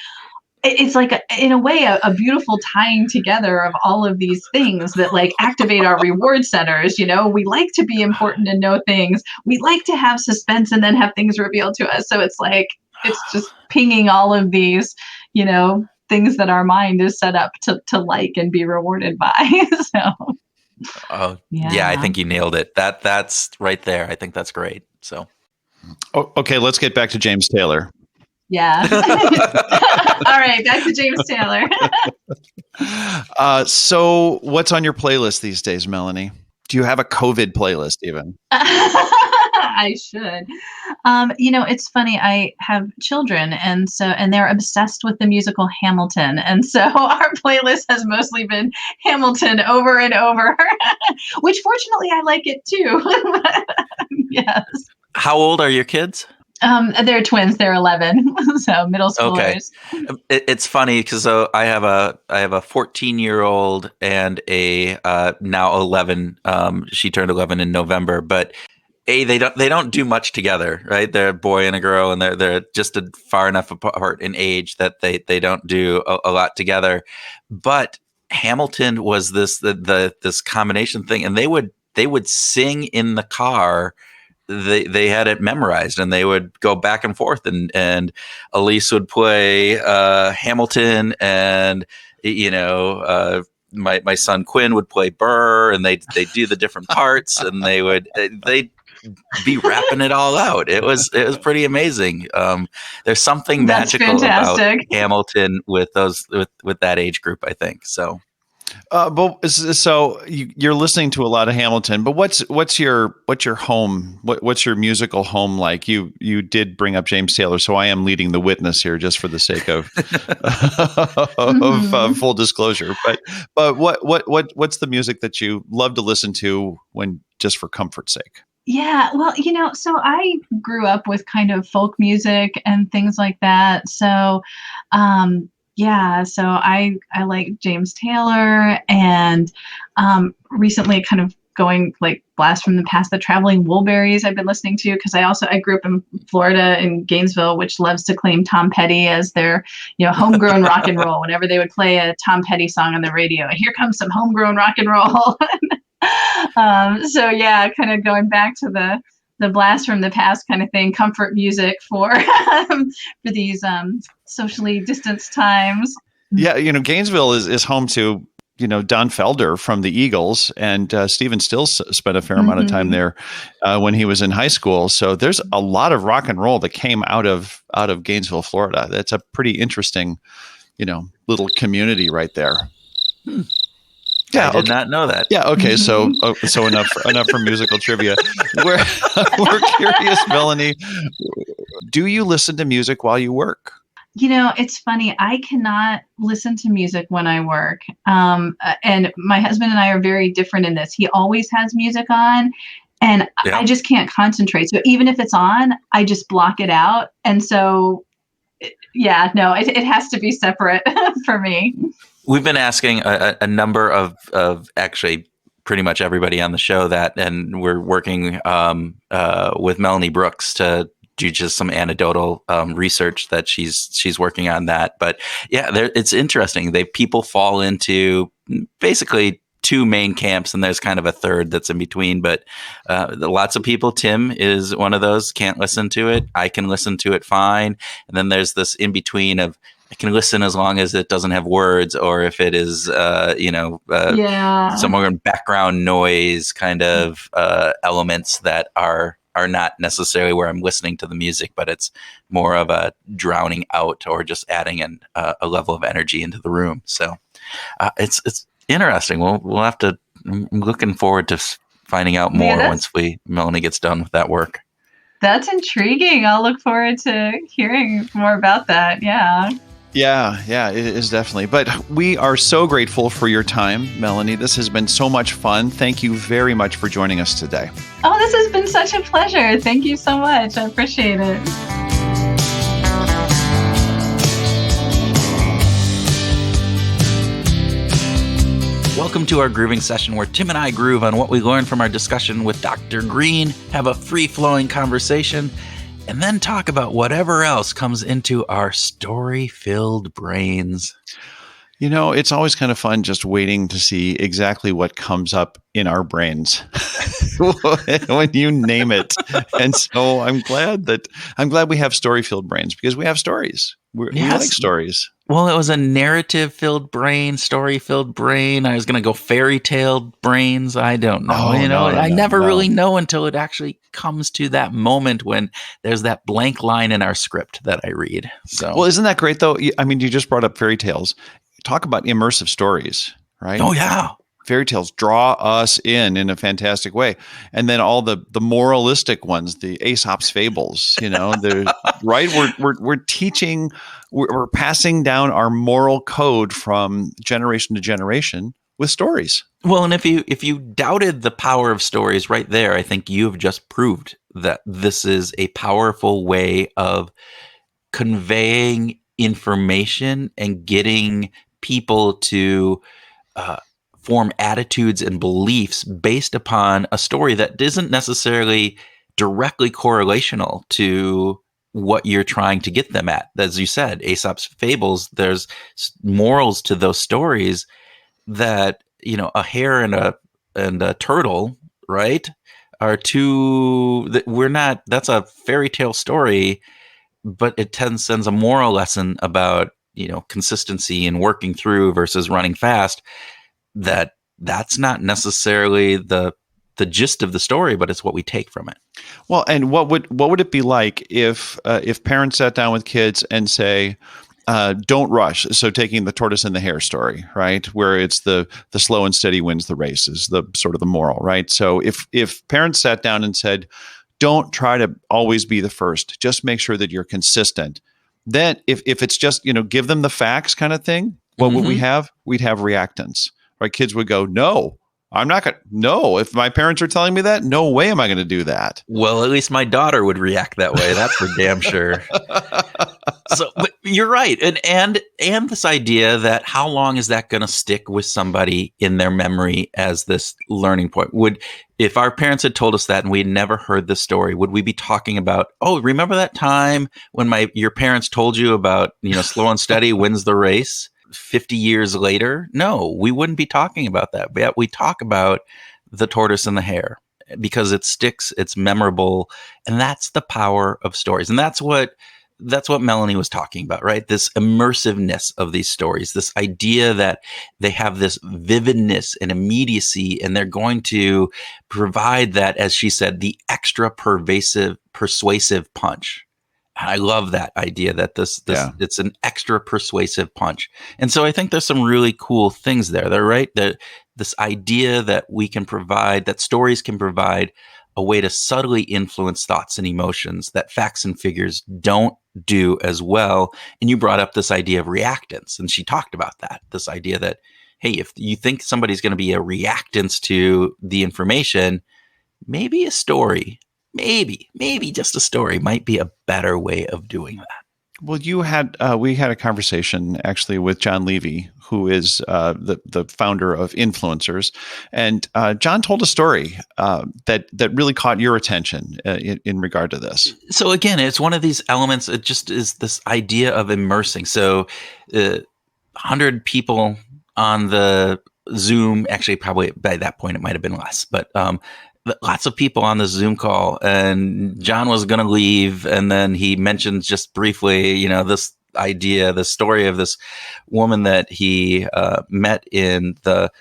in a way, a beautiful tying together of all of these things that like activate our reward centers. You know, we like to be important and know things. We like to have suspense and then have things revealed to us. So it's like, it's just pinging all of these, you know, things that our mind is set up to like and be rewarded by. So, yeah, I think you nailed it. That's right there. I think that's great. So, okay, let's get back to James Taylor. Yeah. All right, back to James Taylor. So what's on your playlist these days, Melanie? Do you have a COVID playlist even? I should. You know, it's funny. I have children, and they're obsessed with the musical Hamilton. And so our playlist has mostly been Hamilton over and over, which fortunately I like it too. Yes. How old are your kids? They're twins. They're 11, so middle schoolers. Okay. It's funny because I have a 14-year-old and a now 11. She turned 11 in November, but they don't do much together, right? They're a boy and a girl, and they're just far enough apart in age that they don't do a lot together. But Hamilton was this combination thing, and they would sing in the car. They had it memorized, and they would go back and forth, and Elise would play Hamilton, and you know my son Quinn would play Burr, and they do the different parts, and they be rapping it all out. It was pretty amazing. There's something That's magical fantastic. about Hamilton with that age group, I think. So. But so you're listening to a lot of Hamilton, but what's your home? What's your musical home like? You did bring up James Taylor, so I am leading the witness here, just for the sake of full disclosure. But what's the music that you love to listen to when just for comfort's sake? Yeah, well, so I grew up with kind of folk music and things like that. So, yeah, so I like James Taylor, and recently kind of going like Blast from the Past, the Traveling Wilburys I've been listening to, because I grew up in Florida, in Gainesville, which loves to claim Tom Petty as their homegrown rock and roll. Whenever they would play a Tom Petty song on the radio, and here comes some homegrown rock and roll. So yeah, kind of going back to the Blast from the Past kind of thing, comfort music for these socially distanced times. Yeah, Gainesville is home to Don Felder from the Eagles, and Stephen Stills spent a fair amount of time there when he was in high school. So there's a lot of rock and roll that came out of Gainesville, Florida. That's a pretty interesting, little community right there. Yeah, I did not know that. Yeah. Okay. So enough for musical trivia. We're curious, Melanie. Do you listen to music while you work? It's funny. I cannot listen to music when I work. And my husband and I are very different in this. He always has music on, and I just can't concentrate. So even if it's on, I just block it out. And so, yeah, no, it has to be separate for me. We've been asking a number of actually pretty much everybody on the show that, and we're working with Melanie Brooks to do just some anecdotal research that she's working on that. But yeah, it's interesting. People fall into basically two main camps, and there's kind of a third that's in between. But lots of people, Tim is one of those, can't listen to it. I can listen to it fine. And then there's this in between of, I can listen as long as it doesn't have words, or if it is, some more background noise kind of elements that are not necessarily where I'm listening to the music, but it's more of a drowning out or just adding a level of energy into the room. So it's interesting. We'll have to. I'm looking forward to finding out more once Melanie gets done with that work. That's intriguing. I'll look forward to hearing more about that. Yeah. Yeah, it is definitely. But we are so grateful for your time, Melanie. This has been so much fun. Thank you very much for joining us today. Oh, this has been such a pleasure. Thank you so much. I appreciate it. Welcome to our grooving session, where Tim and I groove on what we learned from our discussion with Dr. Green, have a free-flowing conversation, and then talk about whatever else comes into our story-filled brains. It's always kind of fun just waiting to see exactly what comes up in our brains when you name it. And so I'm glad we have story-filled brains, because we have stories. We like stories. Well, it was a narrative-filled brain, story-filled brain. I was going to go fairy-tale brains. I don't know. I never really know until it actually comes to that moment when there's that blank line in our script that I read. So, well, isn't that great though? I mean, you just brought up fairy tales. Talk about immersive stories, right? Oh yeah. Fairy tales draw us in a fantastic way. And then all the moralistic ones, the Aesop's fables, they're right. We're teaching, we're passing down our moral code from generation to generation with stories. Well, and if you doubted the power of stories right there, I think you've just proved that this is a powerful way of conveying information and getting people to form attitudes and beliefs based upon a story that isn't necessarily directly correlational to what you're trying to get them at. As you said, Aesop's fables, there's morals to those stories that, a hare and a turtle, right, are two, that's a fairy tale story, but it sends a moral lesson about, consistency and working through versus running fast. That's not necessarily the the gist of the story, but it's what we take from it. Well, and what would it be like if parents sat down with kids and say, don't rush. So taking the tortoise and the hare story, right, where it's the slow and steady wins the race is the sort of the moral, right? So if parents sat down and said, don't try to always be the first, just make sure that you're consistent. Then if it's just, give them the facts kind of thing, what would we have? We'd have reactance, right? Kids would go, no, I'm not going to. No, if my parents are telling me that, no way am I going to do that. Well, at least my daughter would react that way. That's for damn sure. So, but you're right. And this idea that how long is that going to stick with somebody in their memory as this learning point? If our parents had told us that and we'd never heard the story, would we be talking about, oh, remember that time when your parents told you about, slow and steady wins the race 50 years later? No, we wouldn't be talking about that. But we talk about the tortoise and the hare because it sticks, it's memorable, and that's the power of stories. And that's what Melanie was talking about, right? This immersiveness of these stories, this idea that they have this vividness and immediacy, and they're going to provide that, as she said, the extra persuasive punch. And I love that idea that it's an extra persuasive punch. And so I think there's some really cool things there. They're right. This idea that we can provide, that stories can provide a way to subtly influence thoughts and emotions that facts and figures don't do as well. And you brought up this idea of reactance, and she talked about that, this idea that, hey, if you think somebody's going to be a reactance to the information, maybe a story, maybe just a story might be a better way of doing that. Well, we had a conversation actually with John Levy, who is the founder of Influencers, and John told a story that really caught your attention in regard to this. So again, it's one of these elements. It just is this idea of immersing. So 100 people on the Zoom. Actually, probably by that point it might have been less, but lots of people on the Zoom call, and John was going to leave. And then he mentioned just briefly, this idea, the story of this woman that he met in the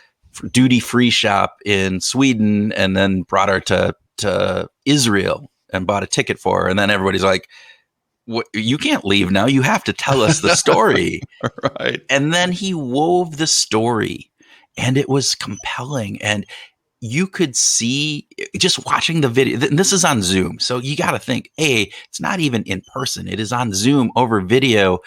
duty-free shop in Sweden, and then brought her to Israel and bought a ticket for her. And then everybody's like, you can't leave now. You have to tell us the story. Right. And then he wove the story, and it was compelling. And you could see just watching the video, and this is on Zoom. So you got to think, hey, it's not even in person. It is on Zoom over video.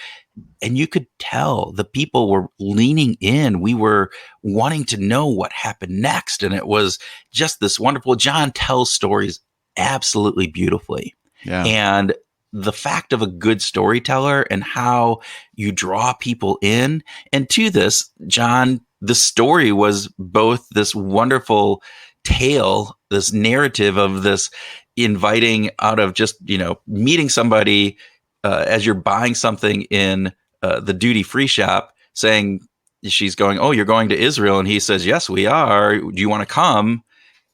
And you could tell the people were leaning in. We were wanting to know what happened next. And it was just this wonderful. John tells stories absolutely beautifully. Yeah. And the fact of a good storyteller and how you draw people in. And to this, John, the story was both this wonderful tale, this narrative of this inviting out of just, meeting somebody as you're buying something in the duty-free shop, saying, she's going, oh, you're going to Israel. And he says, yes, we are. Do you want to come?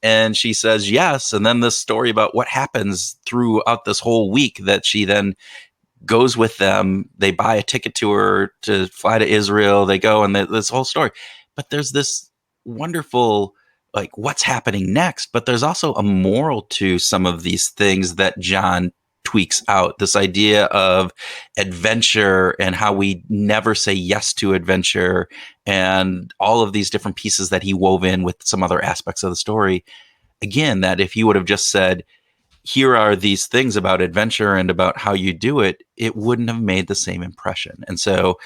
And she says, yes. And then this story about what happens throughout this whole week, that she then goes with them. They buy a ticket to her to fly to Israel. They go, and this whole story. But there's this wonderful, like, what's happening next. But there's also a moral to some of these things that John tweaks out. This idea of adventure and how we never say yes to adventure, and all of these different pieces that he wove in with some other aspects of the story. Again, that if you would have just said, here are these things about adventure and about how you do it, it wouldn't have made the same impression. And so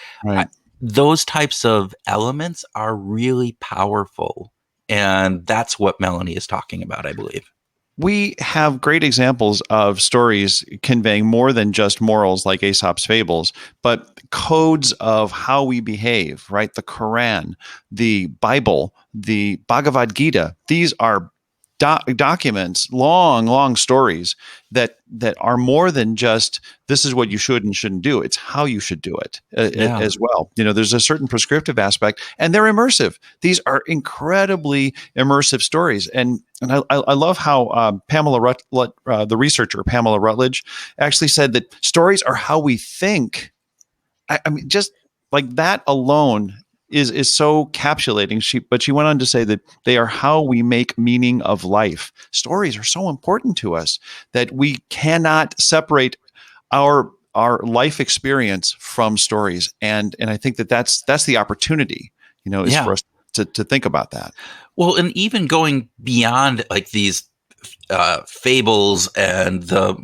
those types of elements are really powerful. And that's what Melanie is talking about, I believe. We have great examples of stories conveying more than just morals like Aesop's fables, but codes of how we behave, right? The Quran, the Bible, the Bhagavad Gita, these are documents, long stories that are more than just this is what you should and shouldn't do. It's how you should do it as well. There's a certain prescriptive aspect, and they're immersive. These are incredibly immersive stories, and I love how the researcher Pamela Rutledge actually said that stories are how we think. I mean, just like that alone is so capsulating. But she went on to say that they are how we make meaning of life. Stories are so important to us that we cannot separate our life experience from stories. And I think that's the opportunity, is for us to think about that. Well, and even going beyond like these fables and the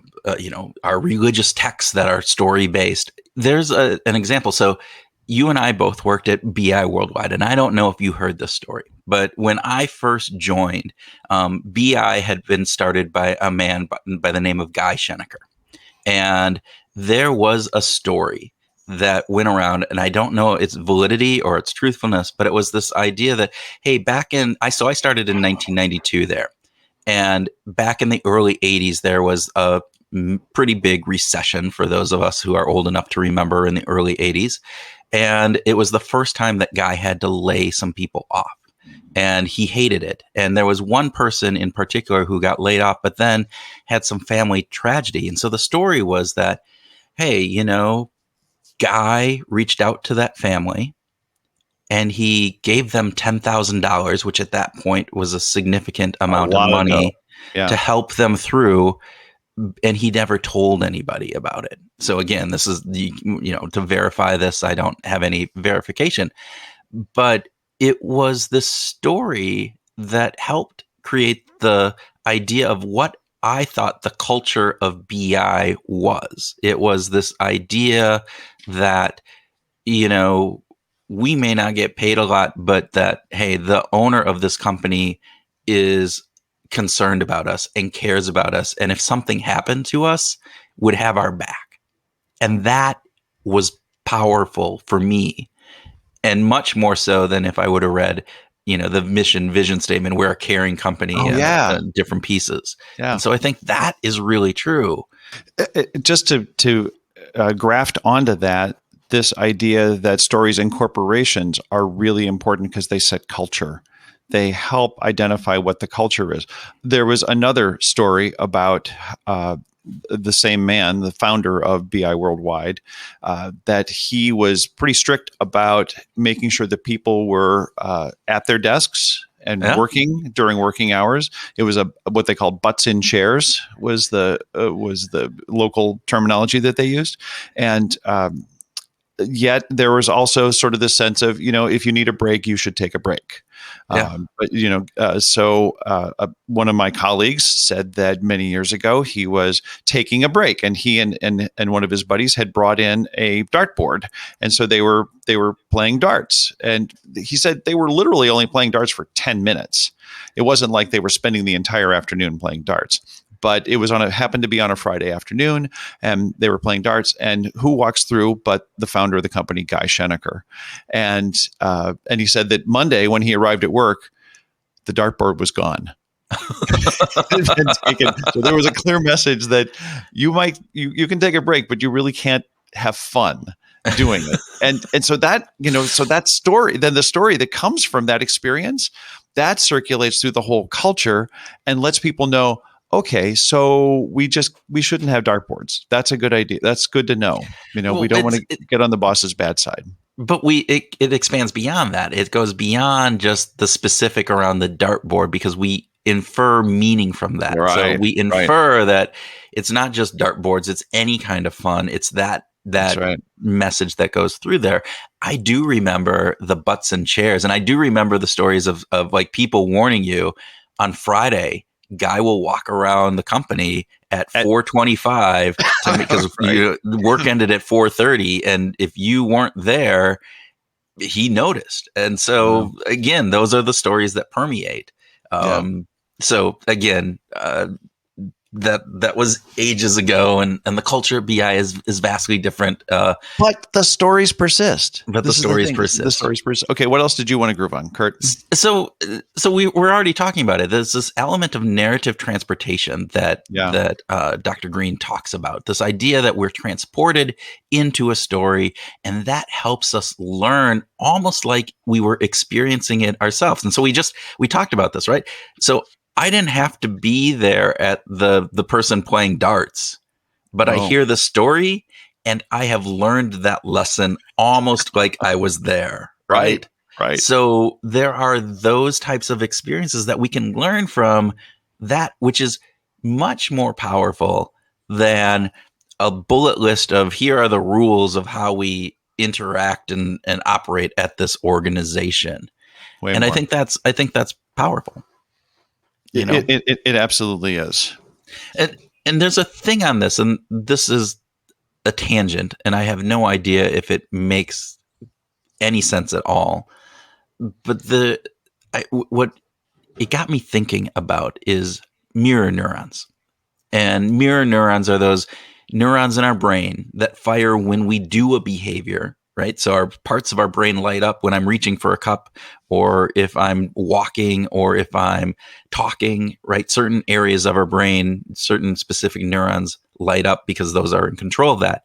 our religious texts that are story based. There's an example. So you and I both worked at BI Worldwide, and I don't know if you heard this story, but when I first joined, BI had been started by a man by the name of Guy Schenecker, and there was a story that went around, and I don't know its validity or its truthfulness, but it was this idea that, hey, I started in 1992 there. And back in the early 80s, there was a pretty big recession for those of us who are old enough to remember in the early 80s. And it was the first time that Guy had to lay some people off. And he hated it. And there was one person in particular who got laid off, but then had some family tragedy. And so the story was that, hey, Guy reached out to that family and he gave them $10,000, which at that point was a significant amount of money to help them through. And he never told anybody about it. So again, this is to verify this, I don't have any verification, but it was this story that helped create the idea of what I thought the culture of BI was. It was this idea that, we may not get paid a lot, but that, hey, the owner of this company is concerned about us and cares about us. And if something happened to us, would have our back. And that was powerful for me. And much more so than if I would have read, the mission vision statement, we're a caring company and different pieces. Yeah. And so I think that is really true. Just to graft onto that, this idea that stories and corporations are really important because they set culture. They help identify what the culture is. There was another story about the same man, the founder of BI Worldwide, that he was pretty strict about making sure that people were at their desks and working during working hours. It was what they called butts in chairs was the local terminology that they used, and yet there was also sort of this sense of, if you need a break, you should take a break. So one of my colleagues said that many years ago he was taking a break, and he and one of his buddies had brought in a dartboard, and so they were playing darts. And he said they were literally only playing darts for 10 minutes. It wasn't like they were spending the entire afternoon playing darts. But it was happened to be on a Friday afternoon, and they were playing darts. And who walks through but the founder of the company, Guy Schenecker? And he said that Monday, when he arrived at work, the dartboard was gone. So there was a clear message that you can take a break, but you really can't have fun doing it. And so that that story, then the story that comes from that experience, that circulates through the whole culture and lets people know, okay, so we shouldn't have dartboards. That's a good idea. That's good to know. We don't want to get on the boss's bad side. But it expands beyond that. It goes beyond just the specific around the dartboard because we infer meaning from that. Right, so we infer that it's not just dartboards, it's any kind of fun. It's that message that goes through there. I do remember the butts and chairs, and I do remember the stories of like people warning you on Friday, Guy will walk around the company at 4:25 because work ended at 4:30, and if you weren't there, he noticed. And so again, those are the stories that permeate. So again, that was ages ago, and the culture of BI is vastly different. But the stories persist. The stories persist. Okay, what else did you want to groove on, Kurt? So we're already talking about it. There's this element of narrative transportation that Dr. Green talks about. This idea that we're transported into a story, and that helps us learn almost like we were experiencing it ourselves. And so we talked about this, right? So I didn't have to be there at the person playing darts, but I hear the story and I have learned that lesson almost like I was there, right? Right. So there are those types of experiences that we can learn from, that which is much more powerful than a bullet list of here are the rules of how we interact and operate at this organization. Way And more. I think that's powerful. You know, It absolutely is. and there's a thing on this, and this is a tangent, and I have no idea if it makes any sense at all. But what it got me thinking about is mirror neurons. And mirror neurons are those neurons in our brain that fire when we do a behavior, right? So our parts of our brain light up when I'm reaching for a cup, or if I'm walking, or if I'm talking, right? Certain areas of our brain, certain specific neurons light up because those are in control of that.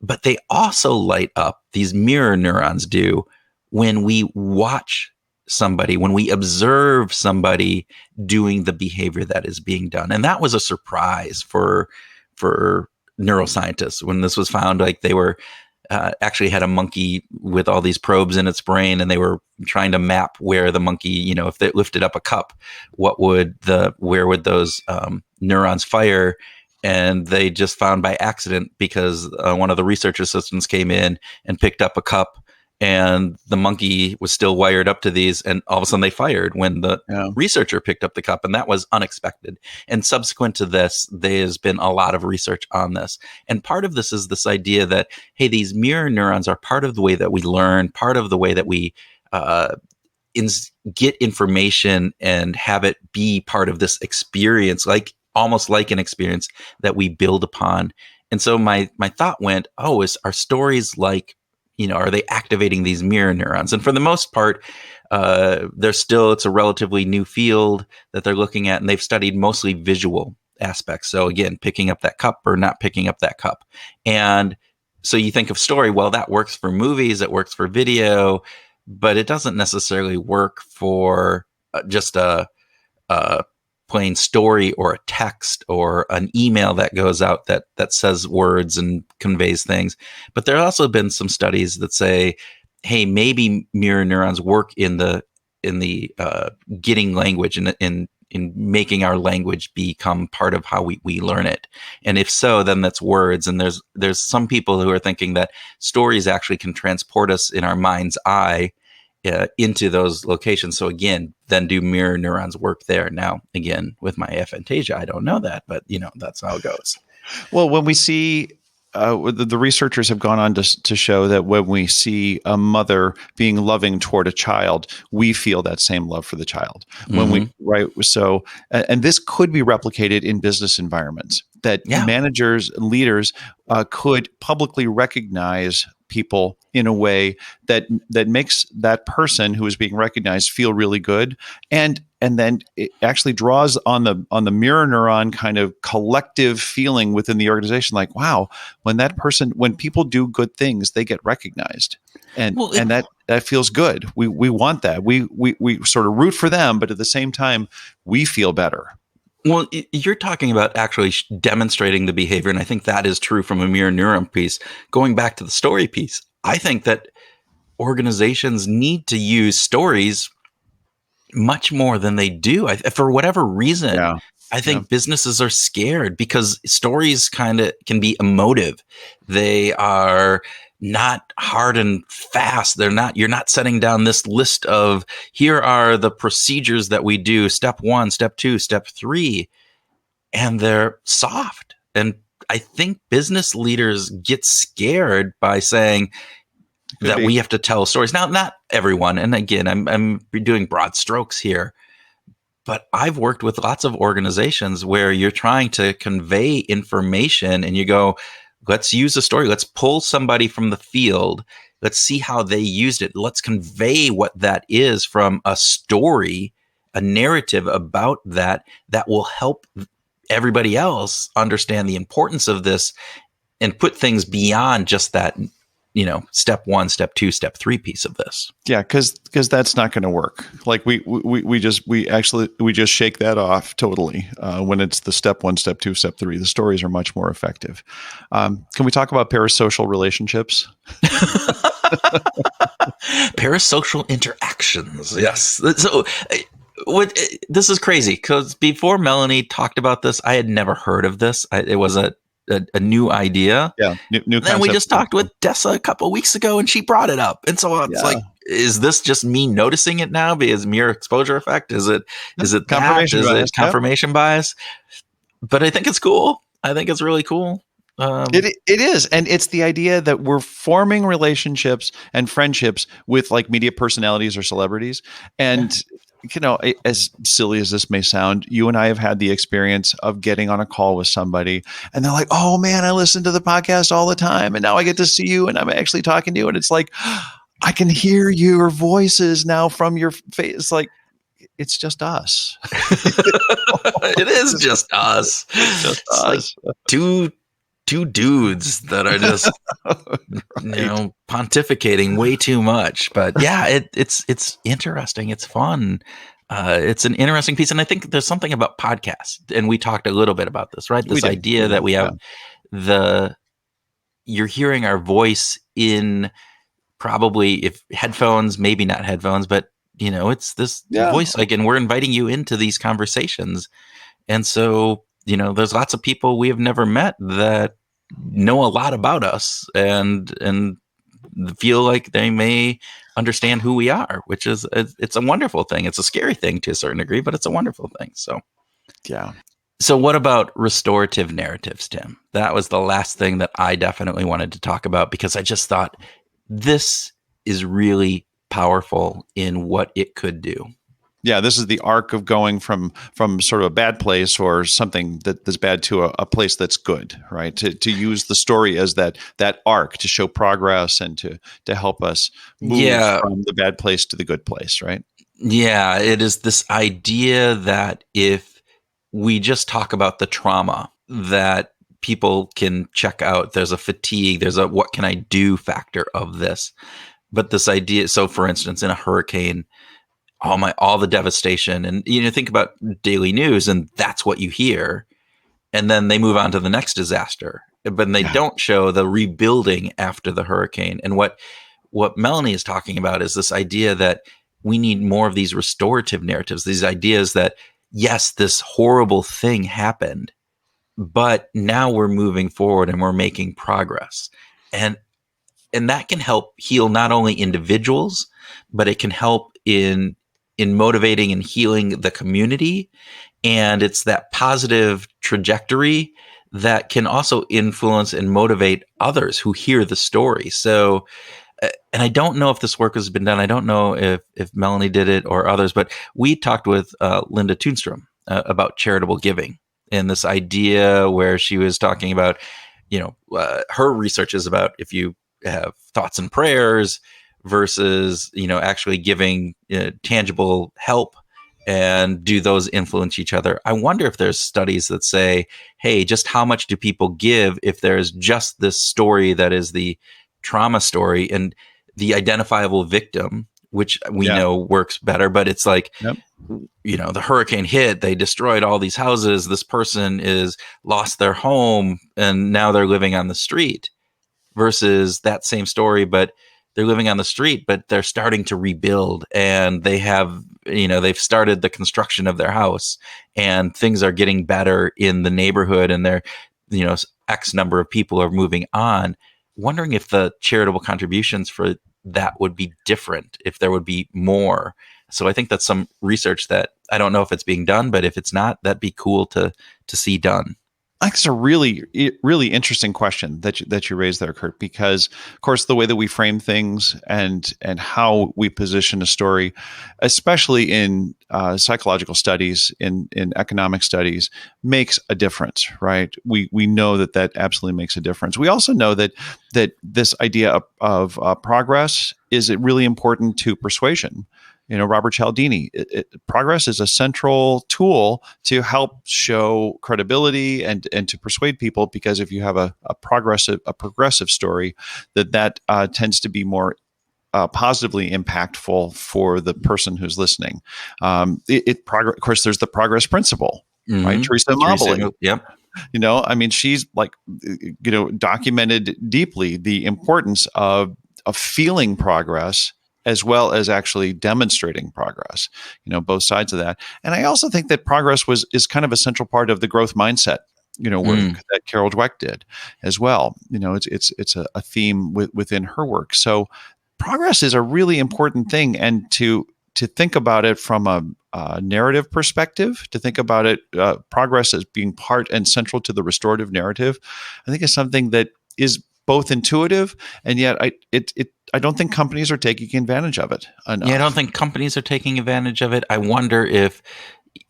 But they also light up, these mirror neurons do, when we watch somebody, when we observe somebody doing the behavior that is being done. And that was a surprise for neuroscientists when this was found. Like, they were actually had a monkey with all these probes in its brain, and they were trying to map where the monkey, you know, if they lifted up a cup, where would those neurons fire? And they just found by accident, because one of the research assistants came in and picked up a cup, and the monkey was still wired up to these, and all of a sudden they fired when the researcher picked up the cup, and that was unexpected. And subsequent to this, there's been a lot of research on this. And part of this is this idea that, hey, these mirror neurons are part of the way that we learn, part of the way that we get information and have it be part of this experience, like almost like an experience that we build upon. And so my thought went, are stories like, you know, are they activating these mirror neurons? And for the most part, it's a relatively new field that they're looking at, and they've studied mostly visual aspects. So again, picking up that cup or not picking up that cup. And so you think of story, well, that works for movies, it works for video, but it doesn't necessarily work for just a plain story or a text or an email that goes out that says words and conveys things. But there have also been some studies that say, hey, maybe mirror neurons work in the getting language and in making our language become part of how we learn it. And if so, then that's words. And there's some people who are thinking that stories actually can transport us in our mind's eye into those locations. So again, then do mirror neurons work there? Now, again, with my aphantasia, I don't know that, but you know, that's how it goes. Well, when we see the researchers have gone on to show that when we see a mother being loving toward a child, we feel that same love for the child. When and this could be replicated in business environments, that managers and leaders could publicly recognize people in a way that makes that person who is being recognized feel really good, and then it actually draws on the mirror neuron kind of collective feeling within the organization, like, wow, when people do good things, they get recognized, and that feels good. We want that. We sort of root for them, but at the same time, we feel better. Well, you're talking about actually demonstrating the behavior, and I think that is true from a mirror neuron piece. Going back to the story piece, I think that organizations need to use stories much more than they do. For whatever reason, I think businesses are scared because stories kind of can be emotive. They are not hard and fast. You're not setting down this list of, here are the procedures that we do, step 1, step 2, step 3, and they're soft. And I think business leaders get scared by saying that we have to tell stories. Now, not everyone, and again, I'm doing broad strokes here, but I've worked with lots of organizations where you're trying to convey information and you go, let's use a story. Let's pull somebody from the field. Let's see how they used it. Let's convey what that is from a story, a narrative about that will help everybody else understand the importance of this and put things beyond just that step 1, step 2, step 3 piece of this. Yeah, because that's not going to work. Like we just shake that off totally when it's the step 1, step 2, step 3. The stories are much more effective. Can we talk about parasocial relationships? Parasocial interactions. Yes. So this is crazy because before Melanie talked about this, I had never heard of this. It was a new idea. Yeah. New Then concept. we just talked with Dessa a couple of weeks ago and she brought it up. And so it's like, is this just me noticing it now because mere exposure effect? Is it confirmation bias? Is it confirmation bias? But I think it's cool. I think it's really cool. It is. And it's the idea that we're forming relationships and friendships with like media personalities or celebrities. And, as silly as this may sound, you and I have had the experience of getting on a call with somebody and they're like, oh man, I listen to the podcast all the time. And now I get to see you and I'm actually talking to you. And it's like, I can hear your voices now from your face. It's like, it's just us. It is just us. It's just us. Like two dudes that are just Right. pontificating way too much. But yeah, it's interesting. It's fun. It's an interesting piece, and I think there's something about podcasts, and we talked a little bit about this, right? This idea that we have you're hearing our voice in probably if headphones, maybe not headphones, but it's this voice, like, and we're inviting you into these conversations, and so there's lots of people we have never met that know a lot about us and feel like they may understand who we are, which is it's a wonderful thing. It's a scary thing to a certain degree, but it's a wonderful thing. So Yeah. So what about restorative narratives, Tim? That was the last thing that I definitely wanted to talk about because I just thought this is really powerful in what it could do. Yeah, this is the arc of going from sort of a bad place or something that's bad to a place that's good, right? To use the story as that arc to show progress and to help us move from the bad place to the good place, right? Yeah, it is this idea that if we just talk about the trauma, that people can check out, there's a fatigue, there's a what can I do factor of this. But this idea, so for instance, in a hurricane, all the devastation, and think about daily news, and that's what you hear, and then they move on to the next disaster, but they don't show the rebuilding after the hurricane. And what Melanie is talking about is this idea that we need more of these restorative narratives, these ideas that yes, this horrible thing happened, but now we're moving forward and we're making progress, and that can help heal not only individuals, but it can help in motivating and healing the community. And it's that positive trajectory that can also influence and motivate others who hear the story. So, and I don't know if this work has been done. I don't know if Melanie did it or others, but we talked with Linda Tunstrom about charitable giving and this idea where she was talking about, her research is about if you have thoughts and prayers versus, actually giving tangible help, and do those influence each other? I wonder if there's studies that say, hey, just how much do people give if there's just this story that is the trauma story and the identifiable victim, which we know works better, but it's like, the hurricane hit, they destroyed all these houses, this person is lost their home and now they're living on the street, versus that same story, but they're living on the street, but they're starting to rebuild, and they have, they've started the construction of their house, and things are getting better in the neighborhood, and they're, X number of people are moving on. Wondering if the charitable contributions for that would be different, if there would be more. So I think that's some research that I don't know if it's being done, but if it's not, that'd be cool to see done. I think it's a really, really interesting question that you raised there, Kurt, because of course the way that we frame things and how we position a story, especially in psychological studies, in economic studies, makes a difference, right? We know that absolutely makes a difference. We also know that this idea of progress is really important to persuasion. Robert Cialdini. Progress is a central tool to help show credibility and to persuade people, because if you have a progressive story, that tends to be more positively impactful for the person who's listening. Of course, there's the progress principle, right? Teresa Mobley. Yep. She's documented deeply the importance of feeling progress as well as actually demonstrating progress, both sides of that. And I also think that progress is kind of a central part of the growth mindset, work that Carol Dweck did as well. It's a theme within her work. So progress is a really important thing, and to think about it from a narrative perspective, to think about it, progress as being part and central to the restorative narrative, I think is something that is both intuitive, and yet I don't think companies are taking advantage of it enough. Yeah, I don't think companies are taking advantage of it. I wonder if,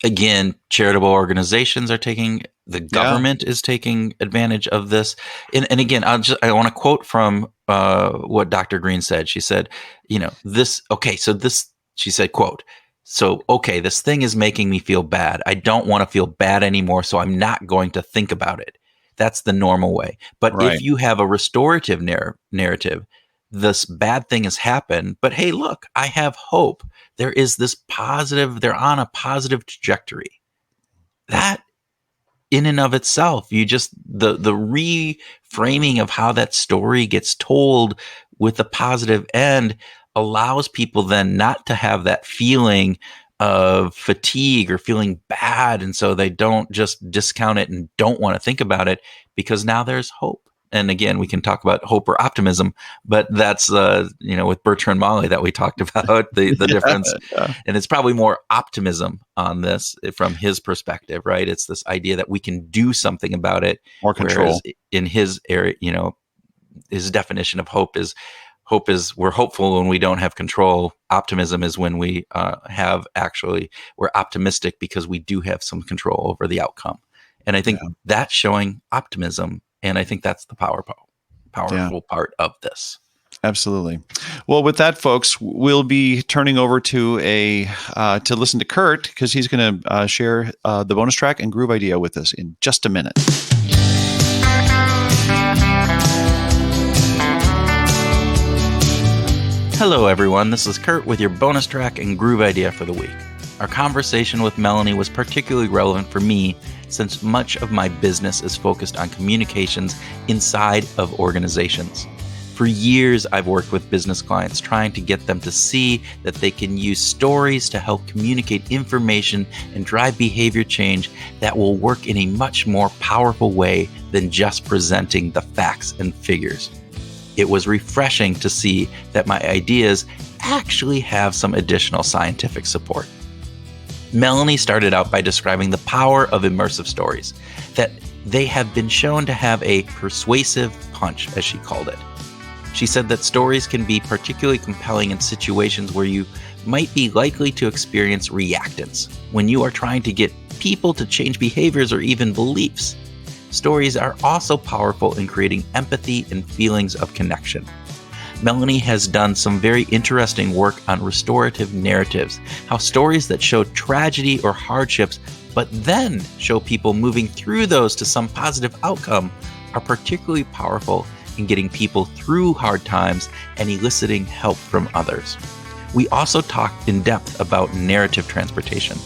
again, charitable organizations are the government is taking advantage of this. And again, I want to quote from what Dr. Green said. She said, she said, quote, this thing is making me feel bad. I don't want to feel bad anymore, so I'm not going to think about it. That's the normal way. But if you have a restorative narrative, this bad thing has happened, but hey, look, I have hope. There is this positive, they're on a positive trajectory. That in and of itself, the reframing of how that story gets told with a positive end allows people then not to have that feeling of fatigue or feeling bad. And so they don't just discount it and don't want to think about it, because now there's hope. And again, we can talk about hope or optimism, but that's, with Bertrand Molly that we talked about, the difference. Yeah. And it's probably more optimism on this from his perspective, right? It's this idea that we can do something about it. More control. In his area, his definition of hope is we're hopeful when we don't have control. Optimism is when we we're optimistic because we do have some control over the outcome. And I think that's showing optimism. And I think that's the powerful part of this. Absolutely. Well, with that, folks, we'll be turning over to listen to Kurt, because he's going to share the bonus track and groove idea with us in just a minute. Hello, everyone. This is Kurt with your bonus track and groove idea for the week. Our conversation with Melanie was particularly relevant for me, since much of my business is focused on communications inside of organizations. For years, I've worked with business clients trying to get them to see that they can use stories to help communicate information and drive behavior change that will work in a much more powerful way than just presenting the facts and figures. It was refreshing to see that my ideas actually have some additional scientific support. Melanie started out by describing the power of immersive stories, that they have been shown to have a persuasive punch, as she called it. She said that stories can be particularly compelling in situations where you might be likely to experience reactance, when you are trying to get people to change behaviors or even beliefs. Stories are also powerful in creating empathy and feelings of connection. Melanie has done some very interesting work on restorative narratives, how stories that show tragedy or hardships, but then show people moving through those to some positive outcome, are particularly powerful in getting people through hard times and eliciting help from others. We also talked in depth about narrative transportation.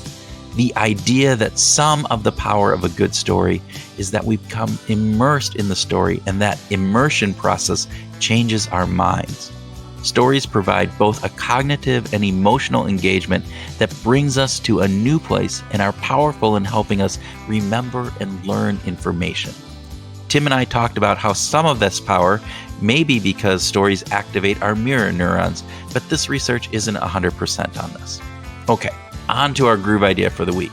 The idea that some of the power of a good story is that we become immersed in the story, and that immersion process changes our minds. Stories provide both a cognitive and emotional engagement that brings us to a new place and are powerful in helping us remember and learn information. Tim and I talked about how some of this power may be because stories activate our mirror neurons, but this research isn't 100% on this. Okay. On to our groove idea for the week.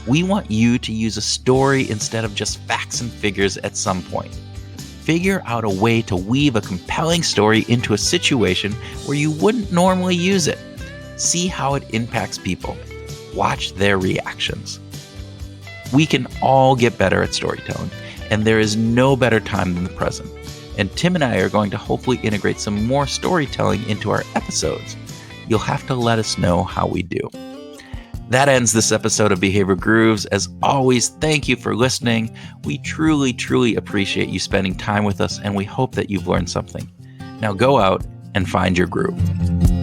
We want you to use a story instead of just facts and figures at some point. Figure out a way to weave a compelling story into a situation where you wouldn't normally use it. See how it impacts people. Watch their reactions. We can all get better at storytelling, and there is no better time than the present. And Tim and I are going to hopefully integrate some more storytelling into our episodes. you'll have to let us know how we do. That ends this episode of Behavior Grooves. As always, thank you for listening. We truly, truly appreciate you spending time with us, and we hope that you've learned something. Now go out and find your groove.